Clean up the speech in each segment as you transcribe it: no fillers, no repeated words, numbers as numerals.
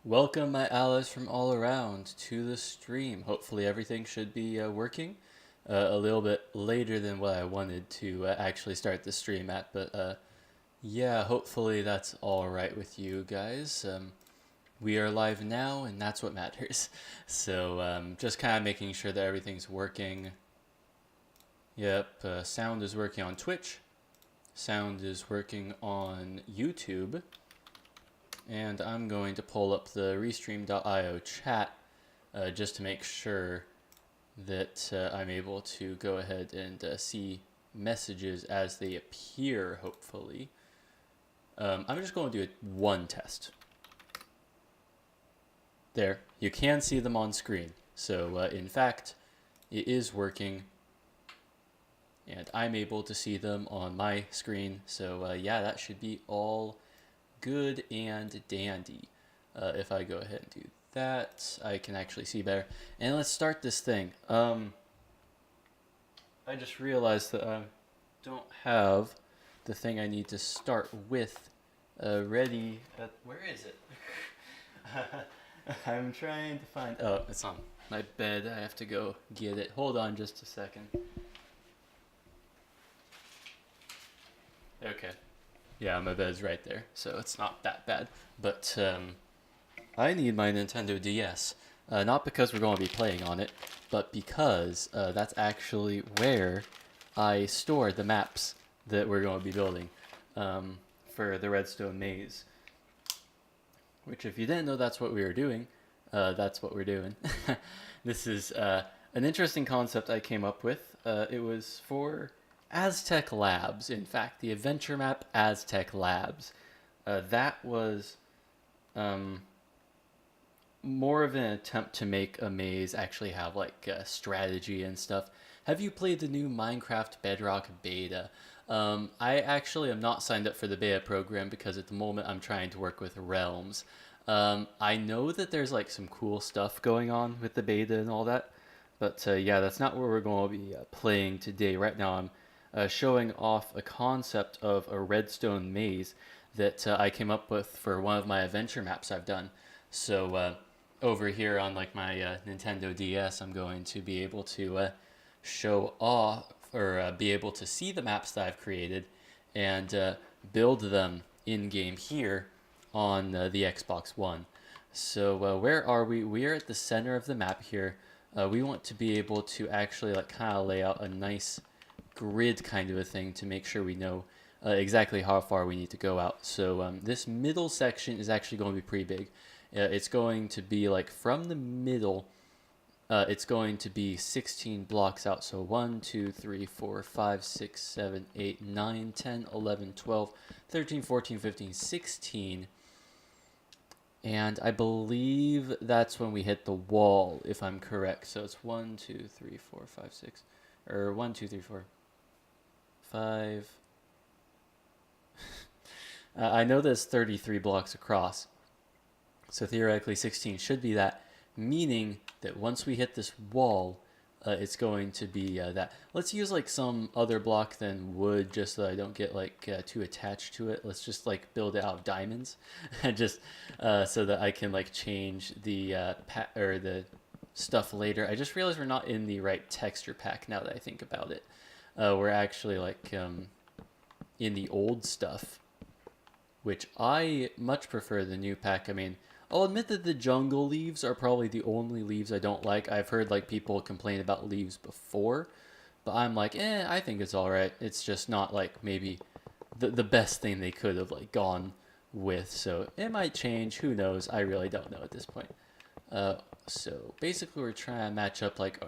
Welcome, my allies from all around, to the stream. Hopefully, everything should be working. A little bit later than what I wanted to actually start the stream at, but yeah, hopefully that's all right with you guys. We are live now, and that's what matters. So, just kind of making sure that everything's working. Yep, sound is working on Twitch, sound is working on YouTube. And I'm going to pull up the restream.io chat just to make sure that I'm able to go ahead and see messages as they appear, hopefully. I'm just going to do one test. There, you can see them on screen. So in fact, it is working. And I'm able to see them on my screen. So yeah, that should be all good and dandy. If I go ahead and do that, I can actually see better. And let's start this thing. I just realized that I don't have the thing I need to start with ready. Where is it? I'm trying to find. Oh, it's on my bed. I have to go get it. Hold on just a second. Okay. Yeah, my bed's right there, so it's not that bad. But I need my Nintendo DS. Not because we're going to be playing on it, but because that's actually where I store the maps that we're going to be building for the Redstone Maze. Which, if you didn't know that's what we were doing, that's what we're doing. This is an interesting concept I came up with. It was for Aztech Labs, in fact, the Adventure Map Aztech Labs. That was more of an attempt to make a maze actually have like strategy and stuff. Have you played the new Minecraft Bedrock beta? I actually am not signed up for the beta program because at the moment I'm trying to work with Realms. I know that there's like some cool stuff going on with the beta and all that, but yeah, that's not where we're going to be playing today. Right now, I'm showing off a concept of a redstone maze that I came up with for one of my adventure maps I've done. So over here on like my Nintendo DS, I'm going to be able to show off or be able to see the maps that I've created and build them in game here on the Xbox One. So where are we? We are at the center of the map here. We want to be able to actually like kind of lay out a nice grid kind of a thing to make sure we know exactly how far we need to go out. So this middle section is actually going to be pretty big. It's going to be like from the middle, it's going to be 16 blocks out. So 1, 2, 3, 4, 5, 6, 7, 8, 9, 10, 11, 12, 13, 14, 15, 16. And I believe that's when we hit the wall, if I'm correct. So it's 1, 2, 3, 4, 5, 6. Or 1, 2, 3, 4, 5. I know there's 33 blocks across. So theoretically 16 should be that, meaning that once we hit this wall, it's going to be that. Let's use like some other block than wood just so I don't get like too attached to it. Let's just like build it out of diamonds and just so that I can like change the or the stuff later. I just realized we're not in the right texture pack now that I think about it. We're actually like in the old stuff, which I much prefer the new pack. I mean, I'll admit that the jungle leaves are probably the only leaves I don't like. I've heard like people complain about leaves before, but I'm like, I think it's all right. It's just not like maybe the best thing they could have like gone with. So it might change. Who knows? I really don't know at this point. So basically, we're trying to match up like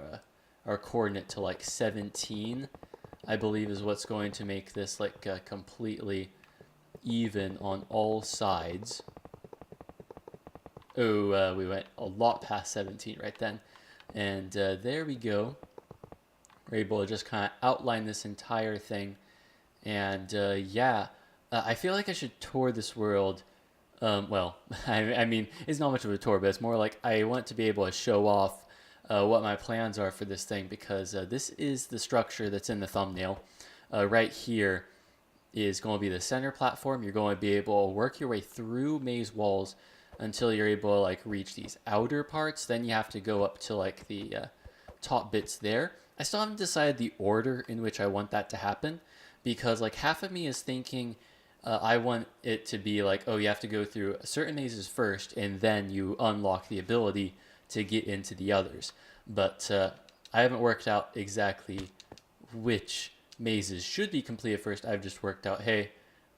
our coordinate to like 17, I believe, is what's going to make this like completely even on all sides. Oh, we went a lot past 17 right then. And there we go. We're able to just kind of outline this entire thing. And yeah, I feel like I should tour this world. Well, I mean, it's not much of a tour, but it's more like I want to be able to show off what my plans are for this thing because this is the structure that's in the thumbnail. Right here is going to be the center platform. You're going to be able to work your way through maze walls until you're able to like reach these outer parts. Then you have to go up to like the top bits there. I still haven't decided the order in which I want that to happen, because like half of me is thinking I want it to be like, oh, you have to go through certain mazes first and then you unlock the ability to get into the others. But I haven't worked out exactly which mazes should be completed first. I've just worked out, hey,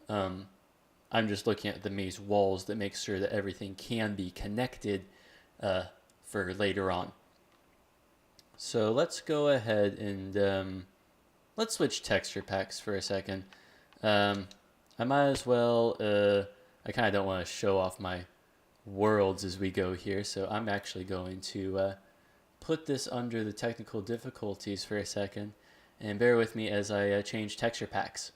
I'm just looking at the maze walls that make sure that everything can be connected for later on. So let's go ahead and let's switch texture packs for a second. I might as well, I kind of don't want to show off my worlds as we go here, so I'm actually going to put this under the technical difficulties for a second, and bear with me as I change texture packs.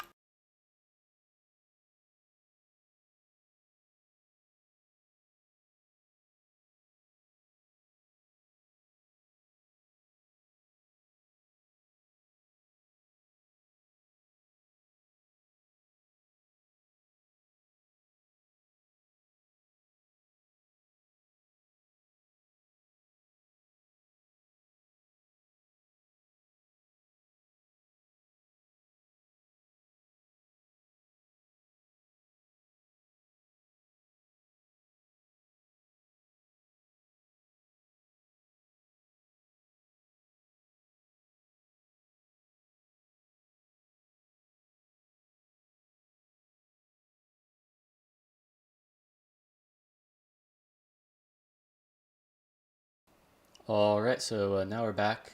Alright, so now we're back.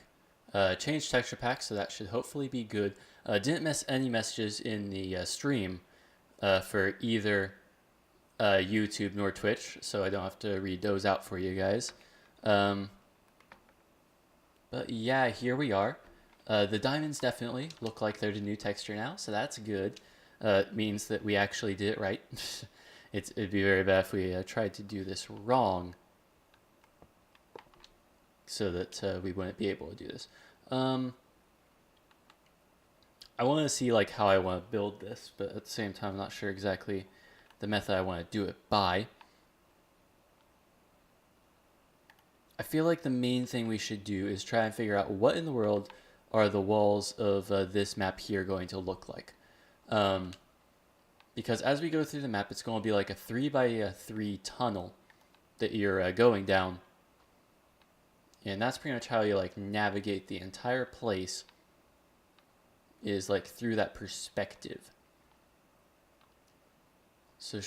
Changed texture pack, so that should hopefully be good. Didn't miss any messages in the stream for either YouTube nor Twitch, so I don't have to read those out for you guys. But yeah, here we are. The diamonds definitely look like they're the new texture now, so that's good. It means that we actually did it right. It'd be very bad if we tried to do this wrong, so that we wouldn't be able to do this. I want to see like how I want to build this, but at the same time, I'm not sure exactly the method I want to do it by. I feel like the main thing we should do is try and figure out what in the world are the walls of this map here going to look like. Because as we go through the map, it's going to be like a 3x3 tunnel that you're going down. And that's pretty much how you like navigate the entire place, is like through that perspective. So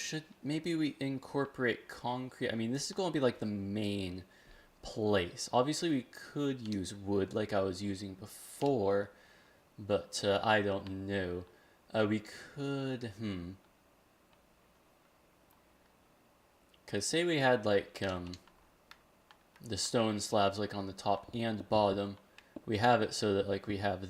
maybe we incorporate concrete. I mean, this is going to be like the main place. Obviously, we could use wood like I was using before, but I don't know. We could, because say we had like the stone slabs like on the top and bottom. We have it so that like we have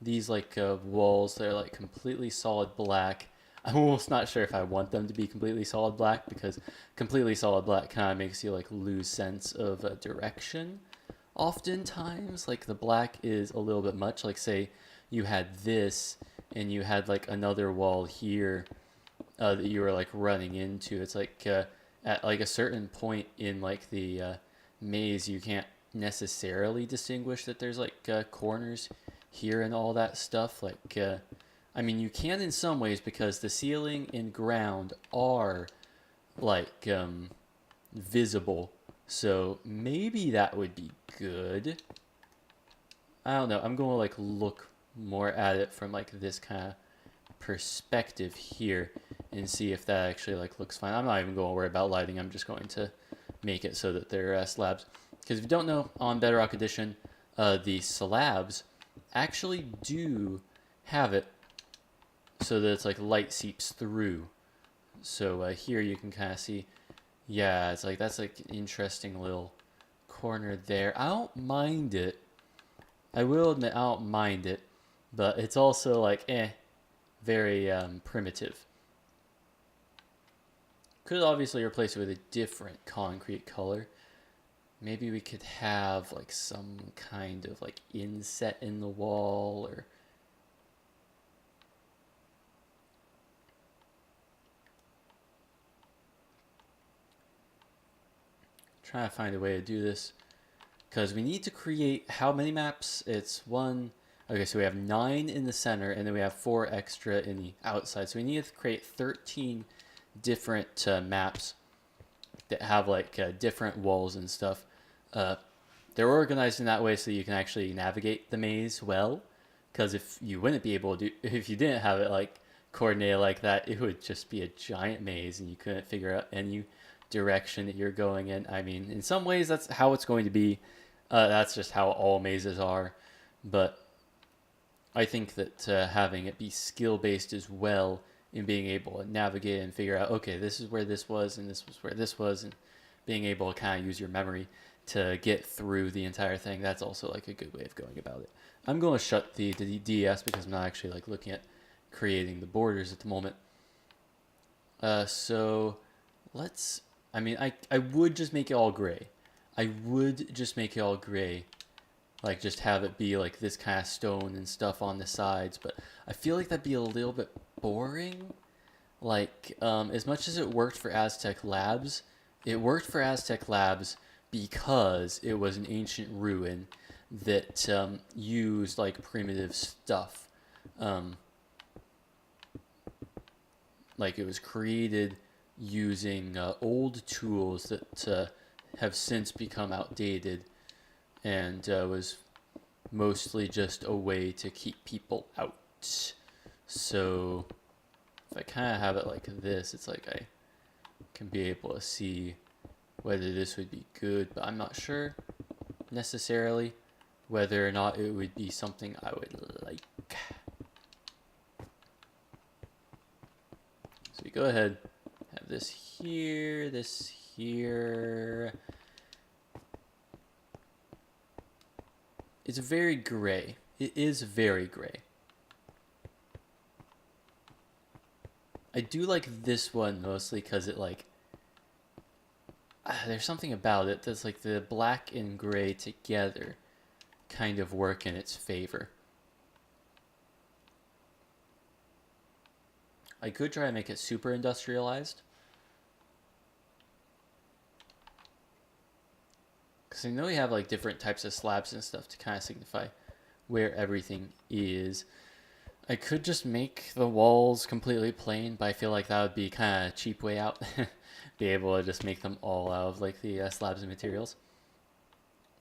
these like walls that are like completely solid black. I'm almost not sure if I want them to be completely solid black, because completely solid black kind of makes you like lose sense of direction. Oftentimes, like the black is a little bit much. Like say you had this and you had like another wall here that you were like running into. It's like at like a certain point in like the maze, you can't necessarily distinguish that there's like corners here and all that stuff. Like I mean, you can in some ways, because the ceiling and ground are like visible, so maybe that would be good. I don't know. I'm going to like look more at it from like this kind of perspective here and see if that actually like looks fine. I'm not even going to worry about lighting. I'm just going to make it so that they're slabs. Because if you don't know, on Bedrock Edition, the slabs actually do have it so that it's like light seeps through. So here you can kind of see, yeah, it's like that's like an interesting little corner there. I don't mind it. I will admit I don't mind it, but it's also like very primitive. Could obviously replace it with a different concrete color. Maybe we could have like some kind of like inset in the wall, or Trying to find a way to do this. Because we need to create how many maps? It's one. Okay, so we have 9 in the center, and then we have 4 extra in the outside. So we need to create 13 different maps that have like different walls and stuff. They're organized in that way so you can actually navigate the maze well. Because if you wouldn't be able to, if you didn't have it like coordinated like that, it would just be a giant maze, and you couldn't figure out any direction that you're going in. I mean, in some ways, that's how it's going to be. That's just how all mazes are. But I think that having it be skill-based as well in being able to navigate and figure out, okay, this is where this was, and this was where this was, and being able to kind of use your memory to get through the entire thing, that's also like a good way of going about it. I'm going to shut the DS because I'm not actually like looking at creating the borders at the moment. So let's, I mean, I would just make it all gray. I would just make it all gray. Like just have it be like this kind of stone and stuff on the sides. But I feel like that'd be a little bit boring. Like as much as it worked for Aztech Labs, it worked for Aztec Labs because it was an ancient ruin that used like primitive stuff. Like it was created using old tools that have since become outdated, and was mostly just a way to keep people out. So if I kind of have it like this, it's like I can be able to see whether this would be good, but I'm not sure necessarily whether or not it would be something I would like. So we go ahead, have this here, this here. It's very gray. It is very gray. I do like this one mostly because it like, there's something about it that's like the black and gray together kind of work in its favor. I could try to make it super industrialized. Because I know we have like different types of slabs and stuff to kind of signify where everything is. I could just make the walls completely plain, but I feel like that would be kind of a cheap way out. Be able to just make them all out of like the slabs and materials.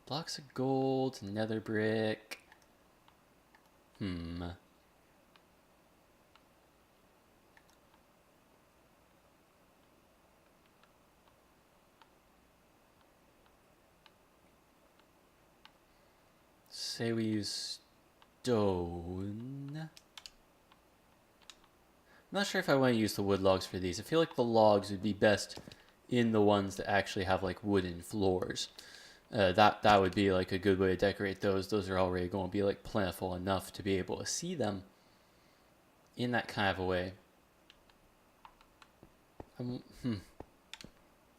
Blocks of gold, nether brick. Say we use stone. I'm not sure if I want to use the wood logs for these. I feel like the logs would be best in the ones that actually have like wooden floors. That would be like a good way to decorate those. Those are already going to be like plentiful enough to be able to see them in that kind of a way.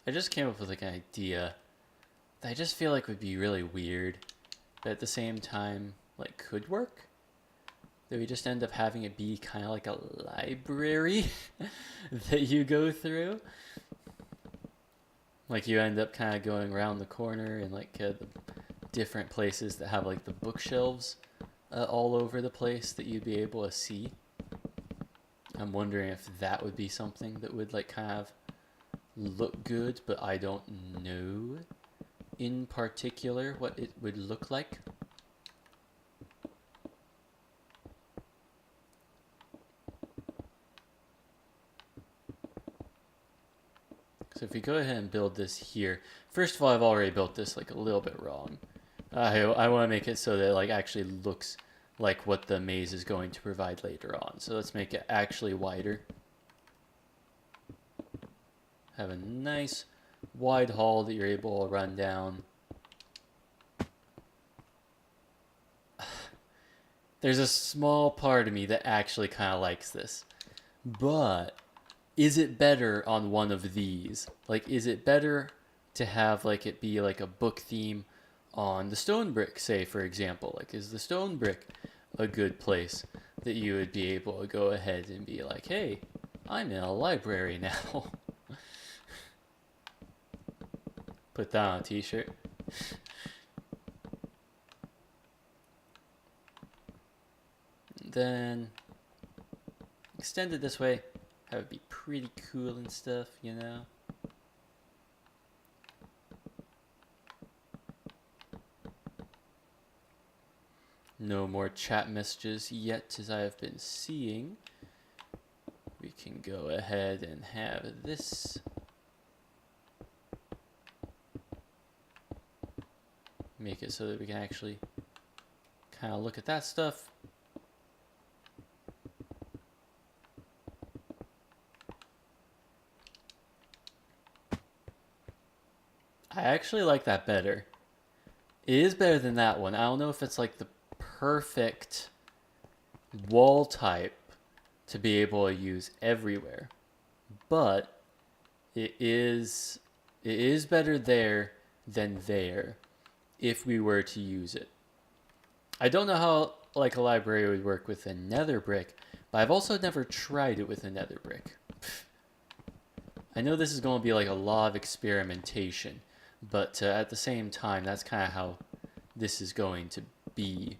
I just came up with like an idea that I just feel like would be really weird, but at the same time like could work. That we just end up having it be kind of like a library that you go through. Like you end up kind of going around the corner and like the different places that have like the bookshelves all over the place that you'd be able to see. I'm wondering if that would be something that would like kind of look good, but I don't know in particular what it would look like. So if we go ahead and build this here, first of all, I've already built this like a little bit wrong. I want to make it so that it like actually looks like what the maze is going to provide later on. So let's make it actually wider. Have a nice wide hall that you're able to run down. There's a small part of me that actually kind of likes this, but is it better on one of these? Like, is it better to have like it be like a book theme on the stone brick, say, for example? Like, is the stone brick a good place that you would be able to go ahead and be like, hey, I'm in a library now? Put that on a t-shirt. Then extend it this way. Have it be pretty cool and stuff, you know? No more chat messages yet, as I have been seeing. We can go ahead and have this. Make it so that we can actually kind of look at that stuff. I actually like that better. It is better than that one. I don't know if it's like the perfect wall type to be able to use everywhere, but it is better there than there if we were to use it. I don't know how like a library would work with a nether brick, but I've also never tried it with a nether brick. I know this is going to be like a lot of experimentation, but at the same time, that's kind of how this is going to be.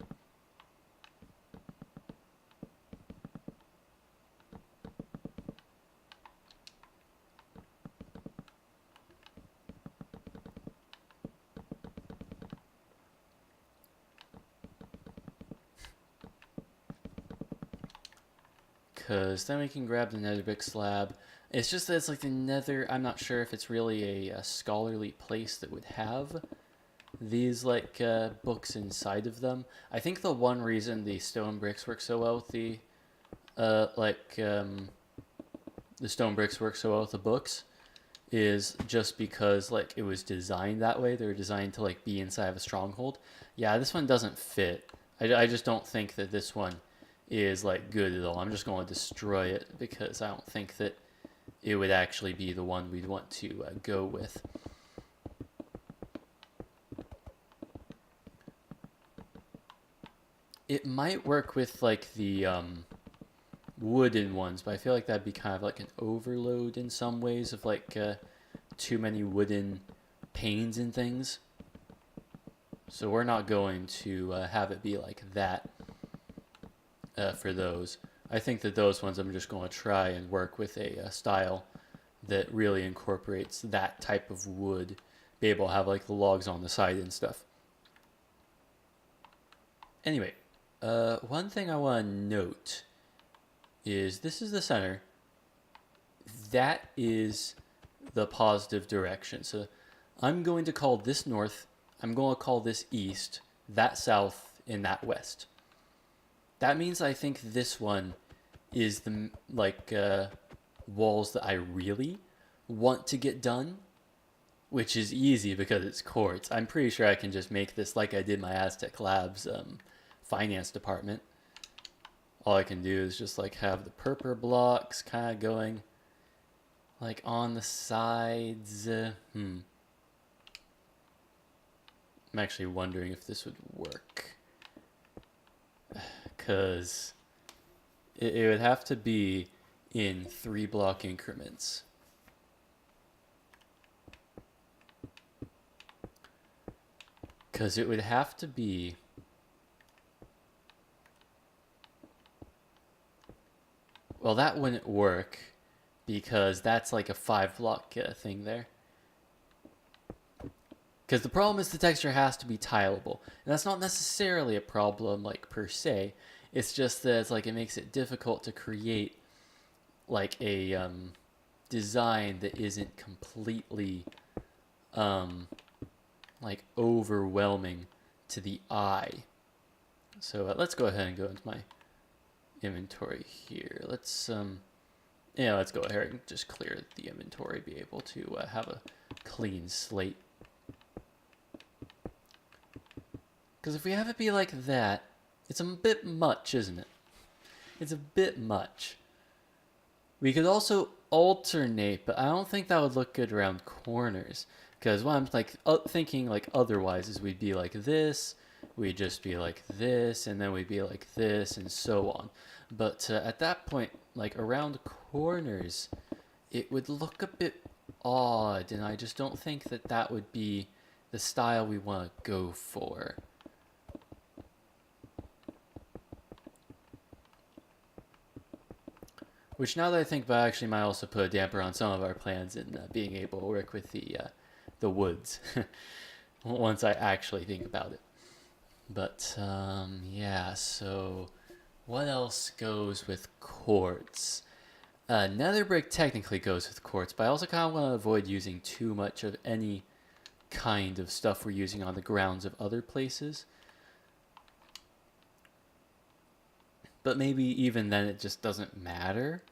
Because then we can grab the nether brick slab. It's just that it's like the nether, I'm not sure if it's really a scholarly place that would have these like books inside of them. I think the one reason the stone bricks work so well with the stone bricks work so well with the books is just because like it was designed that way. They were designed to like be inside of a stronghold. Yeah, this one doesn't fit. I just don't think that this one is like good at all. I'm just going to destroy it because I don't think that it would actually be the one we'd want to go with. It might work with like the wooden ones, but I feel like that'd be kind of like an overload in some ways of like too many wooden panes and things. So we're not going to have it be like that for those. I think that those ones I'm just going to try and work with a style that really incorporates that type of wood. Be able to have like the logs on the side and stuff. Anyway, one thing I want to note is this is the center. That is the positive direction. So I'm going to call this north. I'm going to call this east, that south, and that west. That means I think this one is the like walls that I really want to get done, which is easy because it's quartz. I'm pretty sure I can just make this like I did my Aztech Labs finance department. All I can do is just like have the purple blocks kind of going like on the sides. I'm actually wondering if this would work. Because it would have to be in 3-block increments. Because it would have to be... Well, that wouldn't work because that's like a 5-block thing there. Because the problem is the texture has to be tileable. And that's not necessarily a problem, like, per se. It's just that it's like it makes it difficult to create, like, a design that isn't completely, like, overwhelming to the eye. So let's go ahead and go into my inventory here. Let's, let's go ahead and just clear the inventory, be able to have a clean slate. Because if we have it be like that, it's a bit much, isn't it? It's a bit much. We could also alternate, but I don't think that would look good around corners. Because what I'm like thinking like otherwise is we'd be like this, we'd just be like this, and then we'd be like this, and so on. But at that point, like around corners, it would look a bit odd, and I just don't think that that would be the style we want to go for. Which, now that I think about it, actually might also put a damper on some of our plans in being able to work with the woods once I actually think about it. But yeah, so what else goes with quartz? Nether brick technically goes with quartz, but I also kind of want to avoid using too much of any kind of stuff we're using on the grounds of other places. But maybe even then it just doesn't matter.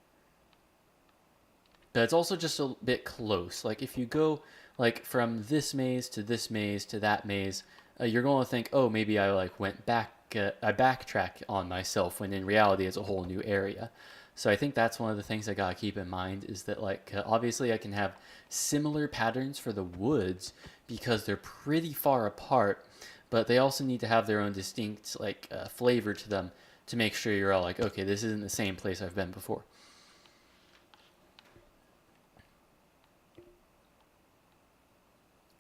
But it's also just a bit close. Like if you go like from this maze to this maze to that maze, you're going to think, oh, maybe I like went back, I backtracked on myself, when in reality it's a whole new area. So I think that's one of the things I gotta keep in mind, is that like obviously I can have similar patterns for the woods because they're pretty far apart, but they also need to have their own distinct like flavor to them to make sure you're all like, okay, this isn't the same place I've been before.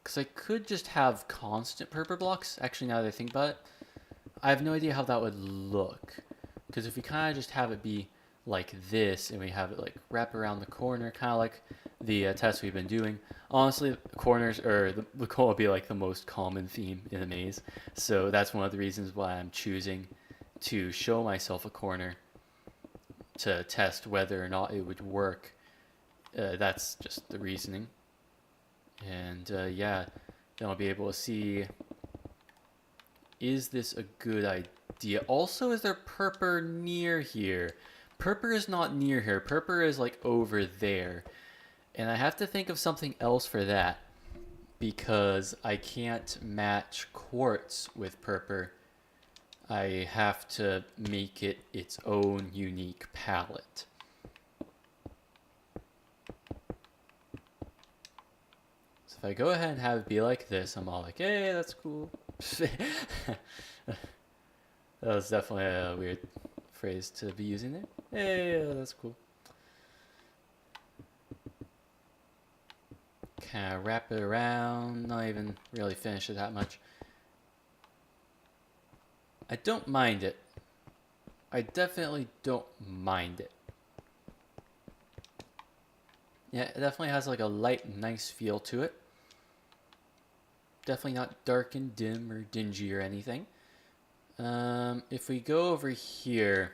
Because I could just have constant purple blocks. Actually, now that I think about it, I have no idea how that would look. Because if we kind of just have it be like this, and we have it like wrap around the corner, kind of like the test we've been doing. Honestly, corners, or the corner will be like the most common theme in the maze. So that's one of the reasons why I'm choosing to show myself a corner to test whether or not it would work. That's just the reasoning. And yeah, then I'll be able to see, is this a good idea? Also, is there purple near here? Purple is not near here. Purple is like over there. And I have to think of something else for that, because I can't match quartz with purple. I have to make it its own unique palette. So if I go ahead and have it be like this, I'm all like, hey, that's cool. That was definitely a weird phrase to be using there. Hey, that's cool. Kind of wrap it around, not even really finish it that much. I don't mind it. I definitely don't mind it. Yeah, it definitely has like a light, nice feel to it. Definitely not dark and dim or dingy or anything. If we go over here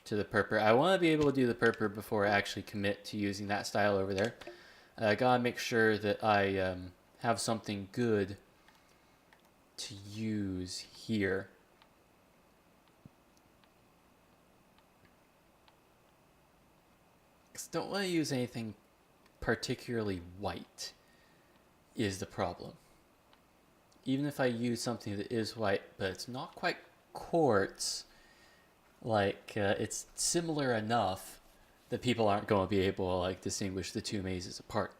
to the purple, I want to be able to do the purple before I actually commit to using that style over there. I gotta make sure that I have something good to use here. Because I don't want to use anything particularly white is the problem. Even if I use something that is white, but it's not quite quartz, like it's similar enough that people aren't going to be able to like distinguish the two mazes apart.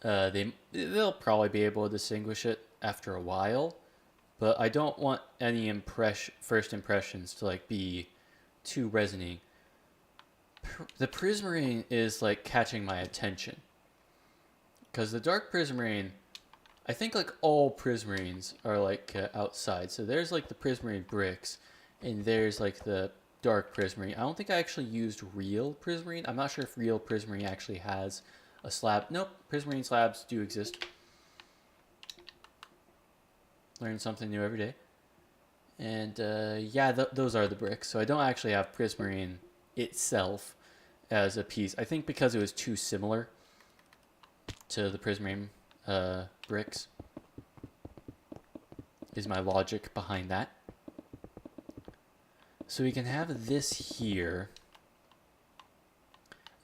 They'll probably be able to distinguish it after a while, but I don't want any first impressions to like be too resonating. The prismarine is like catching my attention, because the dark prismarine, I think like all prismarines are like outside. So there's like the prismarine bricks, and there's like the dark prismarine. I don't think I actually used real prismarine. I'm not sure if real prismarine actually has a slab. Nope, prismarine slabs do exist. Learn something new every day. And yeah, those are the bricks. So I don't actually have prismarine itself as a piece. I think because it was too similar to the prismarine bricks is my logic behind that. So we can have this here.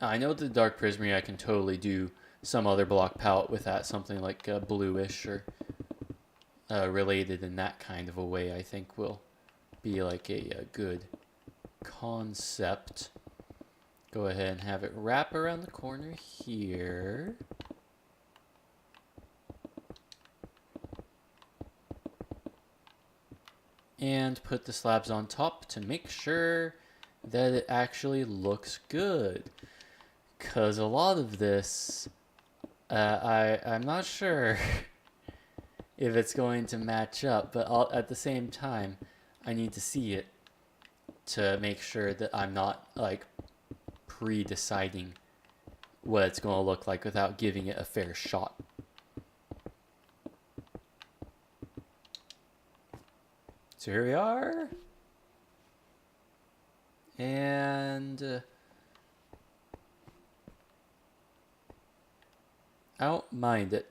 I know the dark prismarine, I can totally do some other block palette with that, something like bluish or related in that kind of a way. I think will be like a good concept. Go ahead and have it wrap around the corner here. And put the slabs on top to make sure that it actually looks good. Because a lot of this, I'm not sure if it's going to match up, but at the same time, I need to see it to make sure that I'm not like pre-deciding what it's going to look like without giving it a fair shot. So here we are. And I don't mind it.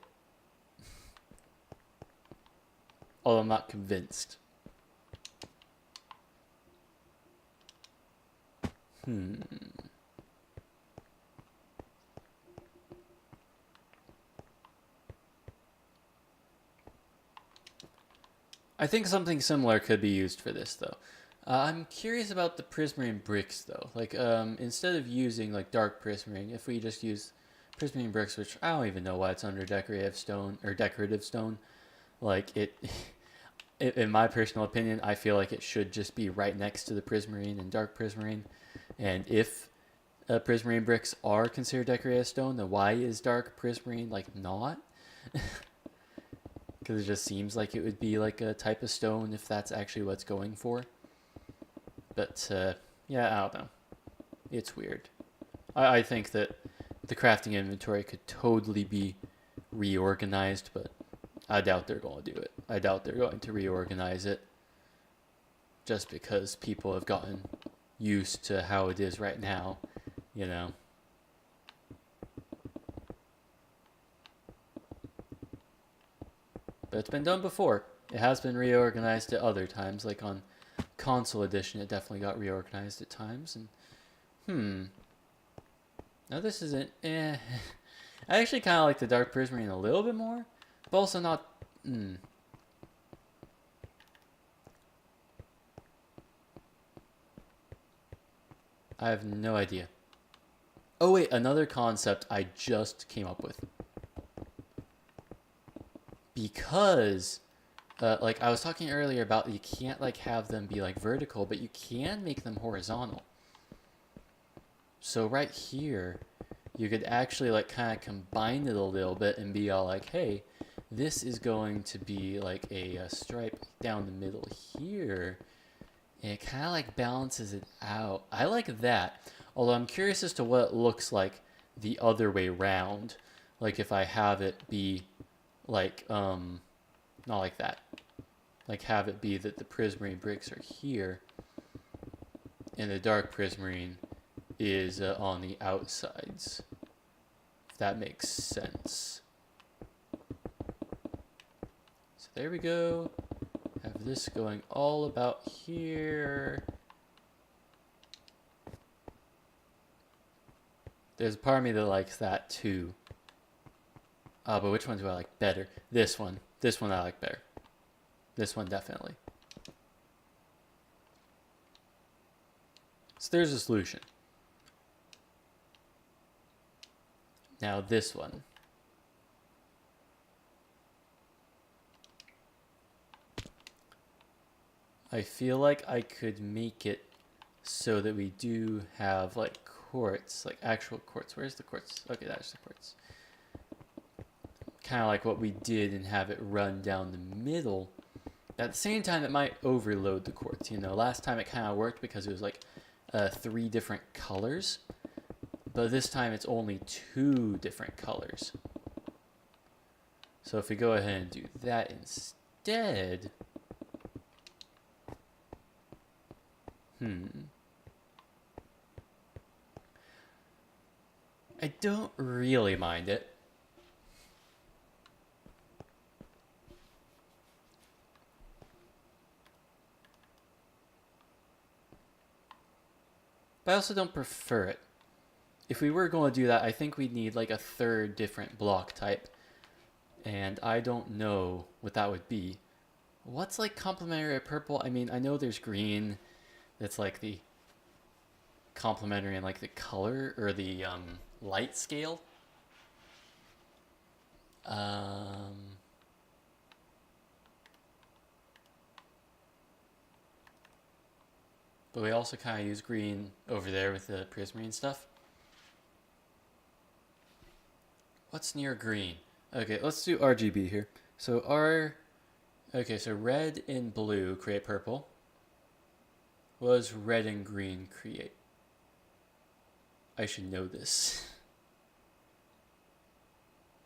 Although I'm not convinced. I think something similar could be used for this, though. I'm curious about the prismarine bricks, though. Like, instead of using, like, dark prismarine, if we just use prismarine bricks, which I don't even know why it's under decorative stone, or decorative stone. Like, in my personal opinion, I feel like it should just be right next to the prismarine and dark prismarine. And if prismarine bricks are considered decorative stone, then why is dark prismarine, like, not? Because it just seems like it would be like a type of stone if that's actually what it's going for. But, yeah, I don't know. It's weird. I think that the crafting inventory could totally be reorganized, but I doubt they're going to do it. I doubt they're going to reorganize it just because people have gotten used to how it is right now, you know. But it's been done before. It has been reorganized at other times, like on console edition it definitely got reorganized at times. And now this isn't I actually kind of like the dark prismarine a little bit more, but also not I have no idea. Oh wait, another concept I just came up with. Because like I was talking earlier about, you can't like have them be like vertical, but you can make them horizontal. So right here, you could actually like kind of combine it a little bit and be all like, hey, this is going to be like a stripe down the middle here. And it kind of like balances it out. I like that. Although I'm curious as to what it looks like the other way round. Like if I have it be like, not like that. Like have it be that the prismarine bricks are here and the dark prismarine is on the outsides. If that makes sense. So there we go. Have this going all about here. There's a part of me that likes that too. But which one do I like better? This one. This one I like better. This one definitely. So there's a solution. Now this one. I feel like I could make it so that we do have like quartz, like actual quartz. Where's the quartz? Okay, that's the quartz. Kind of like what we did and have it run down the middle. At the same time, it might overload the quartz. You know, last time it kind of worked because it was like 3 different colors. But this time it's only 2 different colors. So if we go ahead and do that instead... I don't really mind it. But I also don't prefer it. If we were going to do that, I think we'd need like a 3rd different block type. And I don't know what that would be. What's like complementary purple? I mean, I know there's green. That's like the complementary and like the color or the light scale. But we also kind of use green over there with the prismarine stuff. What's near green? Okay, let's do RGB here. So okay, so red and blue create purple. What does red and green create? I should know this.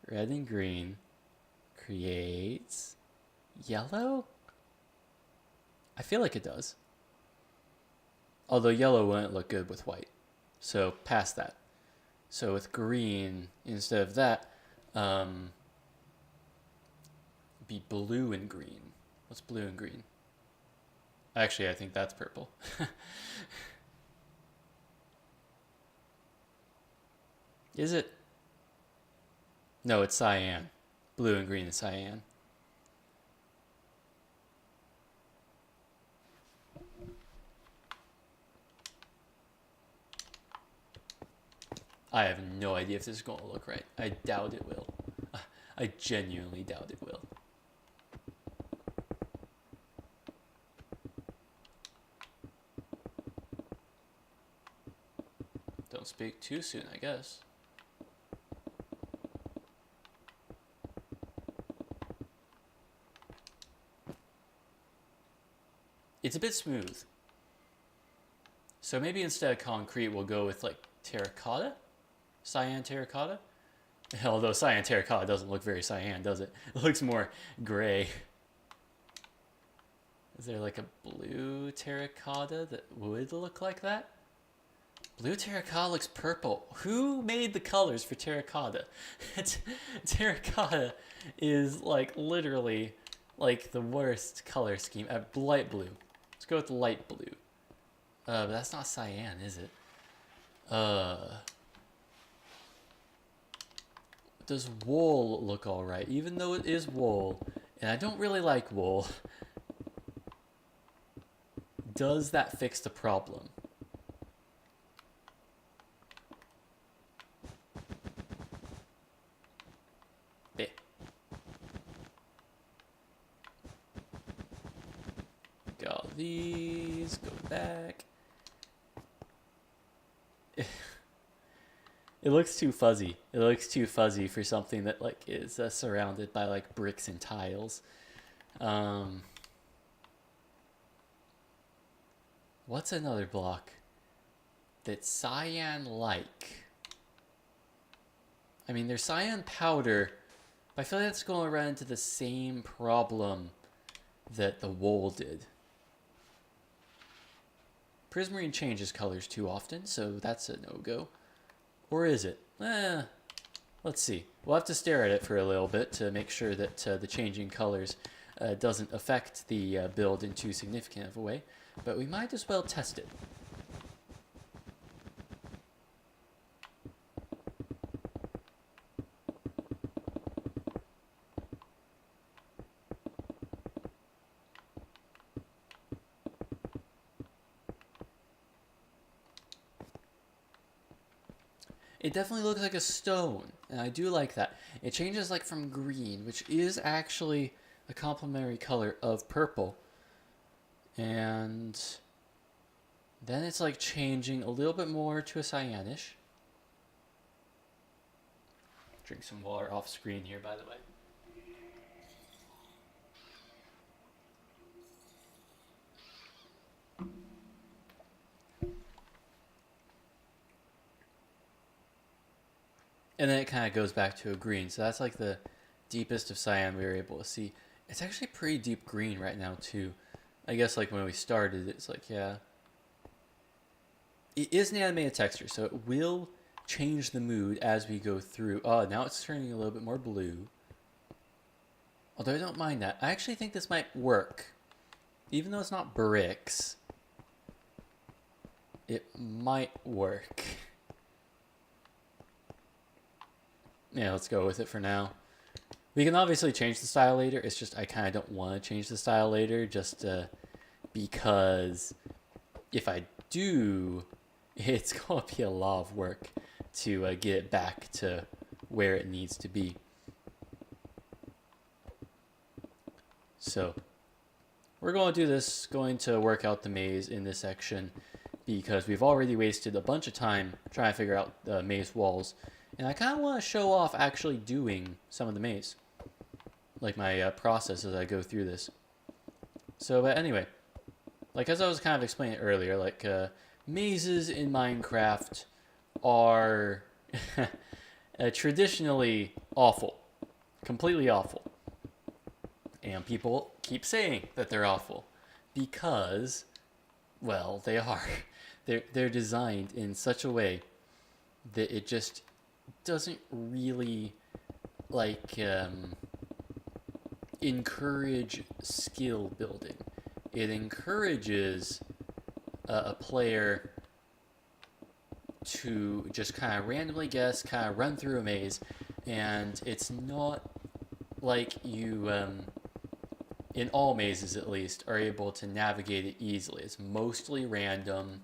Red and green creates yellow? I feel like it does. Although yellow wouldn't look good with white. So past that. So with green, instead of that, be blue and green. What's blue and green? Actually, I think that's purple. Is it? No, it's cyan. Blue and green is cyan. I have no idea if this is going to look right. I doubt it will. I genuinely doubt it will. Don't speak too soon, I guess. It's a bit smooth. So maybe instead of concrete, we'll go with like terracotta? Cyan terracotta? Although cyan terracotta doesn't look very cyan, does it? It looks more gray. Is there like a blue terracotta that would look like that? Blue terracotta looks purple. Who made the colors for terracotta? Terracotta is like literally like the worst color scheme. Light blue. Let's go with light blue. But that's not cyan, is it? Does wool look alright? Even though it is wool, and I don't really like wool, does that fix the problem? There. Got these, go back. It looks too fuzzy. It looks too fuzzy for something that like is surrounded by like bricks and tiles. What's another block that's cyan-like? I mean, there's cyan powder, but I feel like that's going to run into the same problem that the wool did. Prismarine changes colors too often, so that's a no-go. Or is it? Let's see. We'll have to stare at it for a little bit to make sure that the changing colors doesn't affect the build in too significant of a way. But we might as well test it. It definitely looks like a stone, and I do like that. It changes like from green, which is actually a complementary color of purple. And then it's like changing a little bit more to a cyanish. Drink some water off screen here, by the way. And then it kind of goes back to a green. So that's like the deepest of cyan we were able to see. It's actually pretty deep green right now too. I guess like when we started, it's like, yeah. It is an animated texture, so it will change the mood as we go through. Oh, now it's turning a little bit more blue. Although I don't mind that. I actually think this might work. Even though it's not bricks, it might work. Yeah, let's go with it for now. We can obviously change the style later. It's just I kind of don't want to change the style later just because if I do, it's going to be a lot of work to get it back to where it needs to be. So we're going to do this, going to work out the maze in this section because we've already wasted a bunch of time trying to figure out the maze walls. And I kind of want to show off actually doing some of the maze, like my process as I go through this. So, but anyway, like as I was kind of explaining earlier, like mazes in Minecraft are traditionally awful, completely awful. And people keep saying that they're awful because, well, they are. They're designed in such a way that it just doesn't really like encourage skill building. It encourages a player to just kind of randomly guess, kind of run through a maze, and it's not like you, in all mazes at least, are able to navigate it easily. It's mostly random.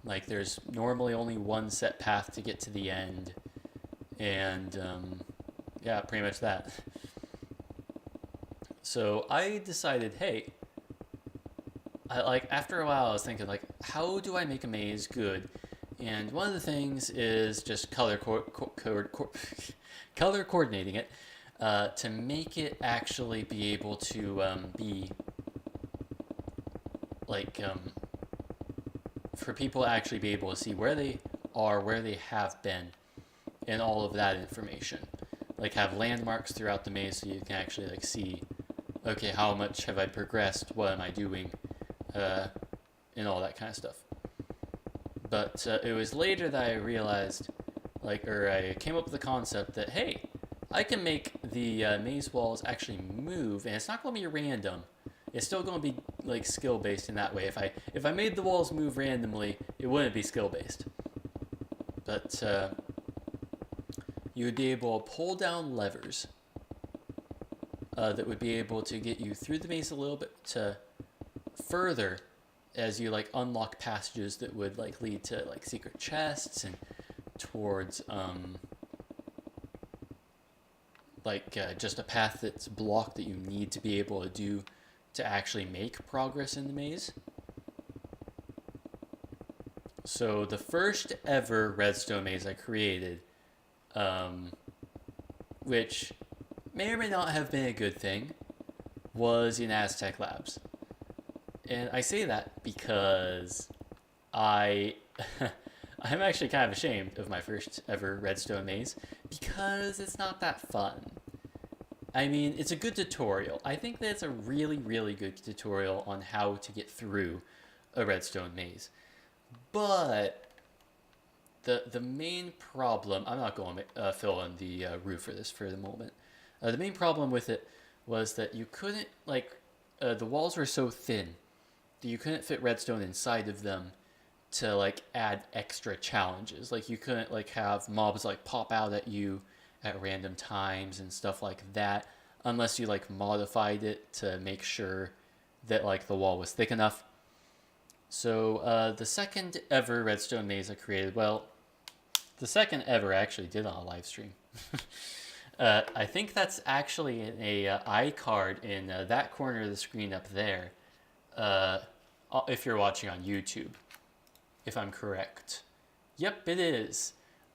Like there's normally only one set path to get to the end, and yeah, pretty much that. So I decided, hey, after a while I was thinking like, how do I make a maze good? And one of the things is just color coordinating it to make it actually be able to be like for people to actually be able to see where they are, where they have been, and all of that information. Like have landmarks throughout the maze so you can actually like see, okay, how much have I progressed? What am I doing? And all that kind of stuff. But it was later that I realized, or I came up with the concept that, hey, I can make the maze walls actually move, and it's not going to be random. It's still going to be like skill based in that way. If I made the walls move randomly, it wouldn't be skill based. But you would be able to pull down levers that would be able to get you through the maze a little bit further as you like unlock passages that would like lead to like secret chests and towards just a path that's blocked that you need to be able to do to actually make progress in the maze. So the first ever redstone maze I created, which may or may not have been a good thing, was in Aztech Labs. And I say that because I'm actually kind of ashamed of my first ever redstone maze because it's not that fun. I mean, it's a good tutorial. I think that it's a really, really good tutorial on how to get through a redstone maze. But the main problem, I'm not going to fill in the roof for this for the moment. The main problem with it was that you couldn't, the walls were so thin that you couldn't fit redstone inside of them to, add extra challenges. Like, you couldn't, have mobs, pop out at you at random times and stuff like that, unless you, modified it to make sure that, the wall was thick enough. So, the second ever redstone maze I created, well, the second ever I actually did on a live stream. I think that's actually in a iCard in that corner of the screen up there, if you're watching on YouTube, if I'm correct. Yep, it is.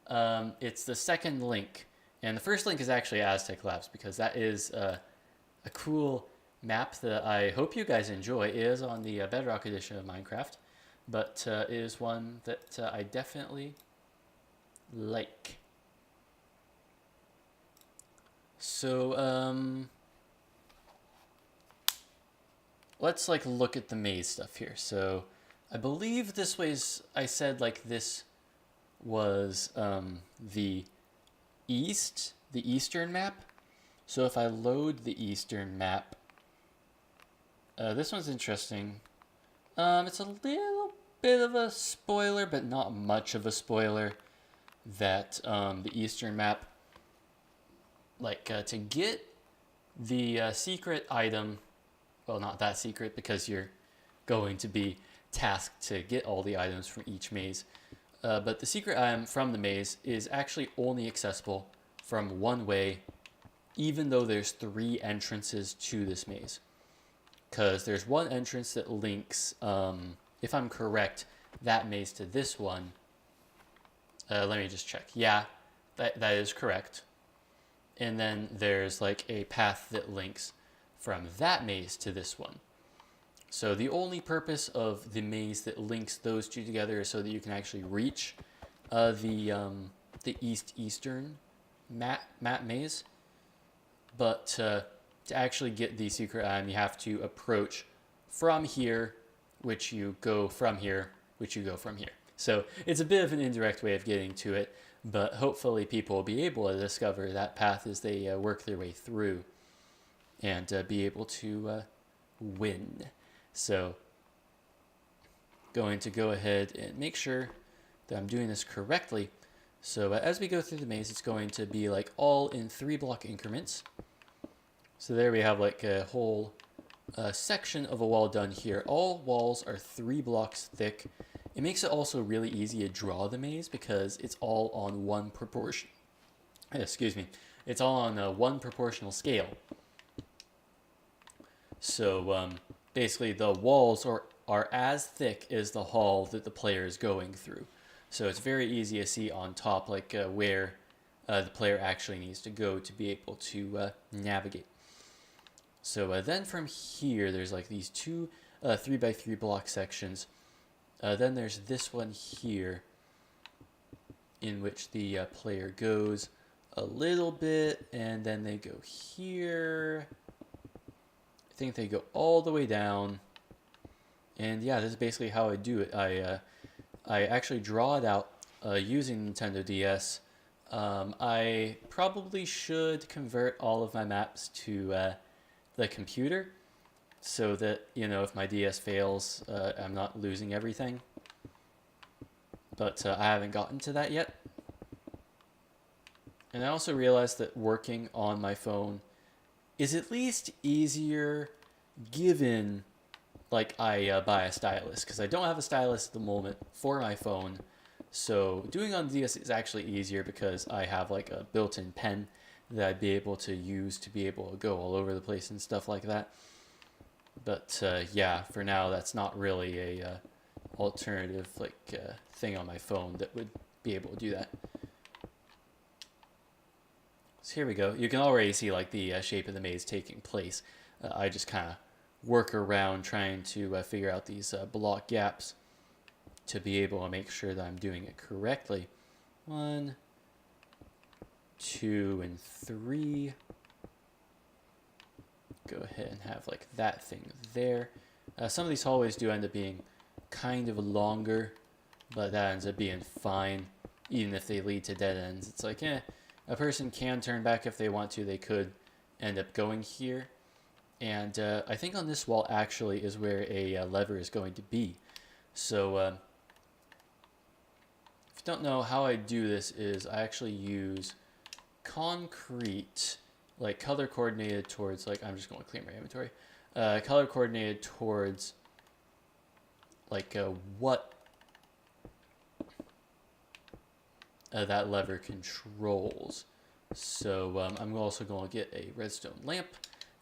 It's the second link. And the first link is actually Aztech Labs, because that is a cool map that I hope you guys enjoy. It is on the Bedrock Edition of Minecraft, but it is one that I definitely like. So, let's look at the maze stuff here. So, I believe this was, I said this was the eastern map. So if I load the eastern map, this one's interesting. It's a little bit of a spoiler, but not much of a spoiler, that the eastern map, to get the secret item, well, not that secret because you're going to be tasked to get all the items from each maze, but the secret item from the maze is actually only accessible from one way, even though there's 3 entrances to this maze. Because there's one entrance that links, if I'm correct, that maze to this one, Let me just check. Yeah, that is correct. And then there's like a path that links from that maze to this one. So the only purpose of the maze that links those two together is so that you can actually reach the eastern map maze. But to actually get the secret item, you have to approach from here, which you go from here, which you go from here. So it's a bit of an indirect way of getting to it, but hopefully people will be able to discover that path as they work their way through and be able to win. So going to go ahead and make sure that I'm doing this correctly. So as we go through the maze, it's going to be like all in 3-block increments. So there we have like a whole section of a wall done here. All walls are 3 blocks thick. It makes it also really easy to draw the maze because it's all on one proportion. Excuse me. It's all on one proportional scale. So basically the walls are as thick as the hall that the player is going through. So it's very easy to see on top like where the player actually needs to go to be able to navigate. So then from here, there's like these two 3x3 block sections. Then there's this one here in which the player goes a little bit, and then they go here. I think they go all the way down. And yeah, this is basically how I do it. I actually draw it out using Nintendo DS. I probably should convert all of my maps to the computer so that, you know, if my DS fails, I'm not losing everything. But I haven't gotten to that yet. And I also realized that working on my phone is at least easier given like I buy a stylus, because I don't have a stylus at the moment for my phone. So doing on the DS is actually easier because I have like a built-in pen that I'd be able to use to be able to go all over the place and stuff like that. But yeah, for now that's not really a alternative like thing on my phone that would be able to do that. So here we go. You can already see like the shape of the maze taking place. I just kind of work around trying to figure out these block gaps to be able to make sure that I'm doing it correctly. 1, 2, and 3. Go ahead and have like that thing there. Some of these hallways do end up being kind of longer, but that ends up being fine. Even if they lead to dead ends, it's like, a person can turn back if they want to. They could end up going here. And I think on this wall actually is where a lever is going to be. So if you don't know how I do this is I actually use concrete, like color coordinated towards, like I'm just going to clear my inventory, color coordinated towards like what that lever controls. So I'm also going to get a redstone lamp,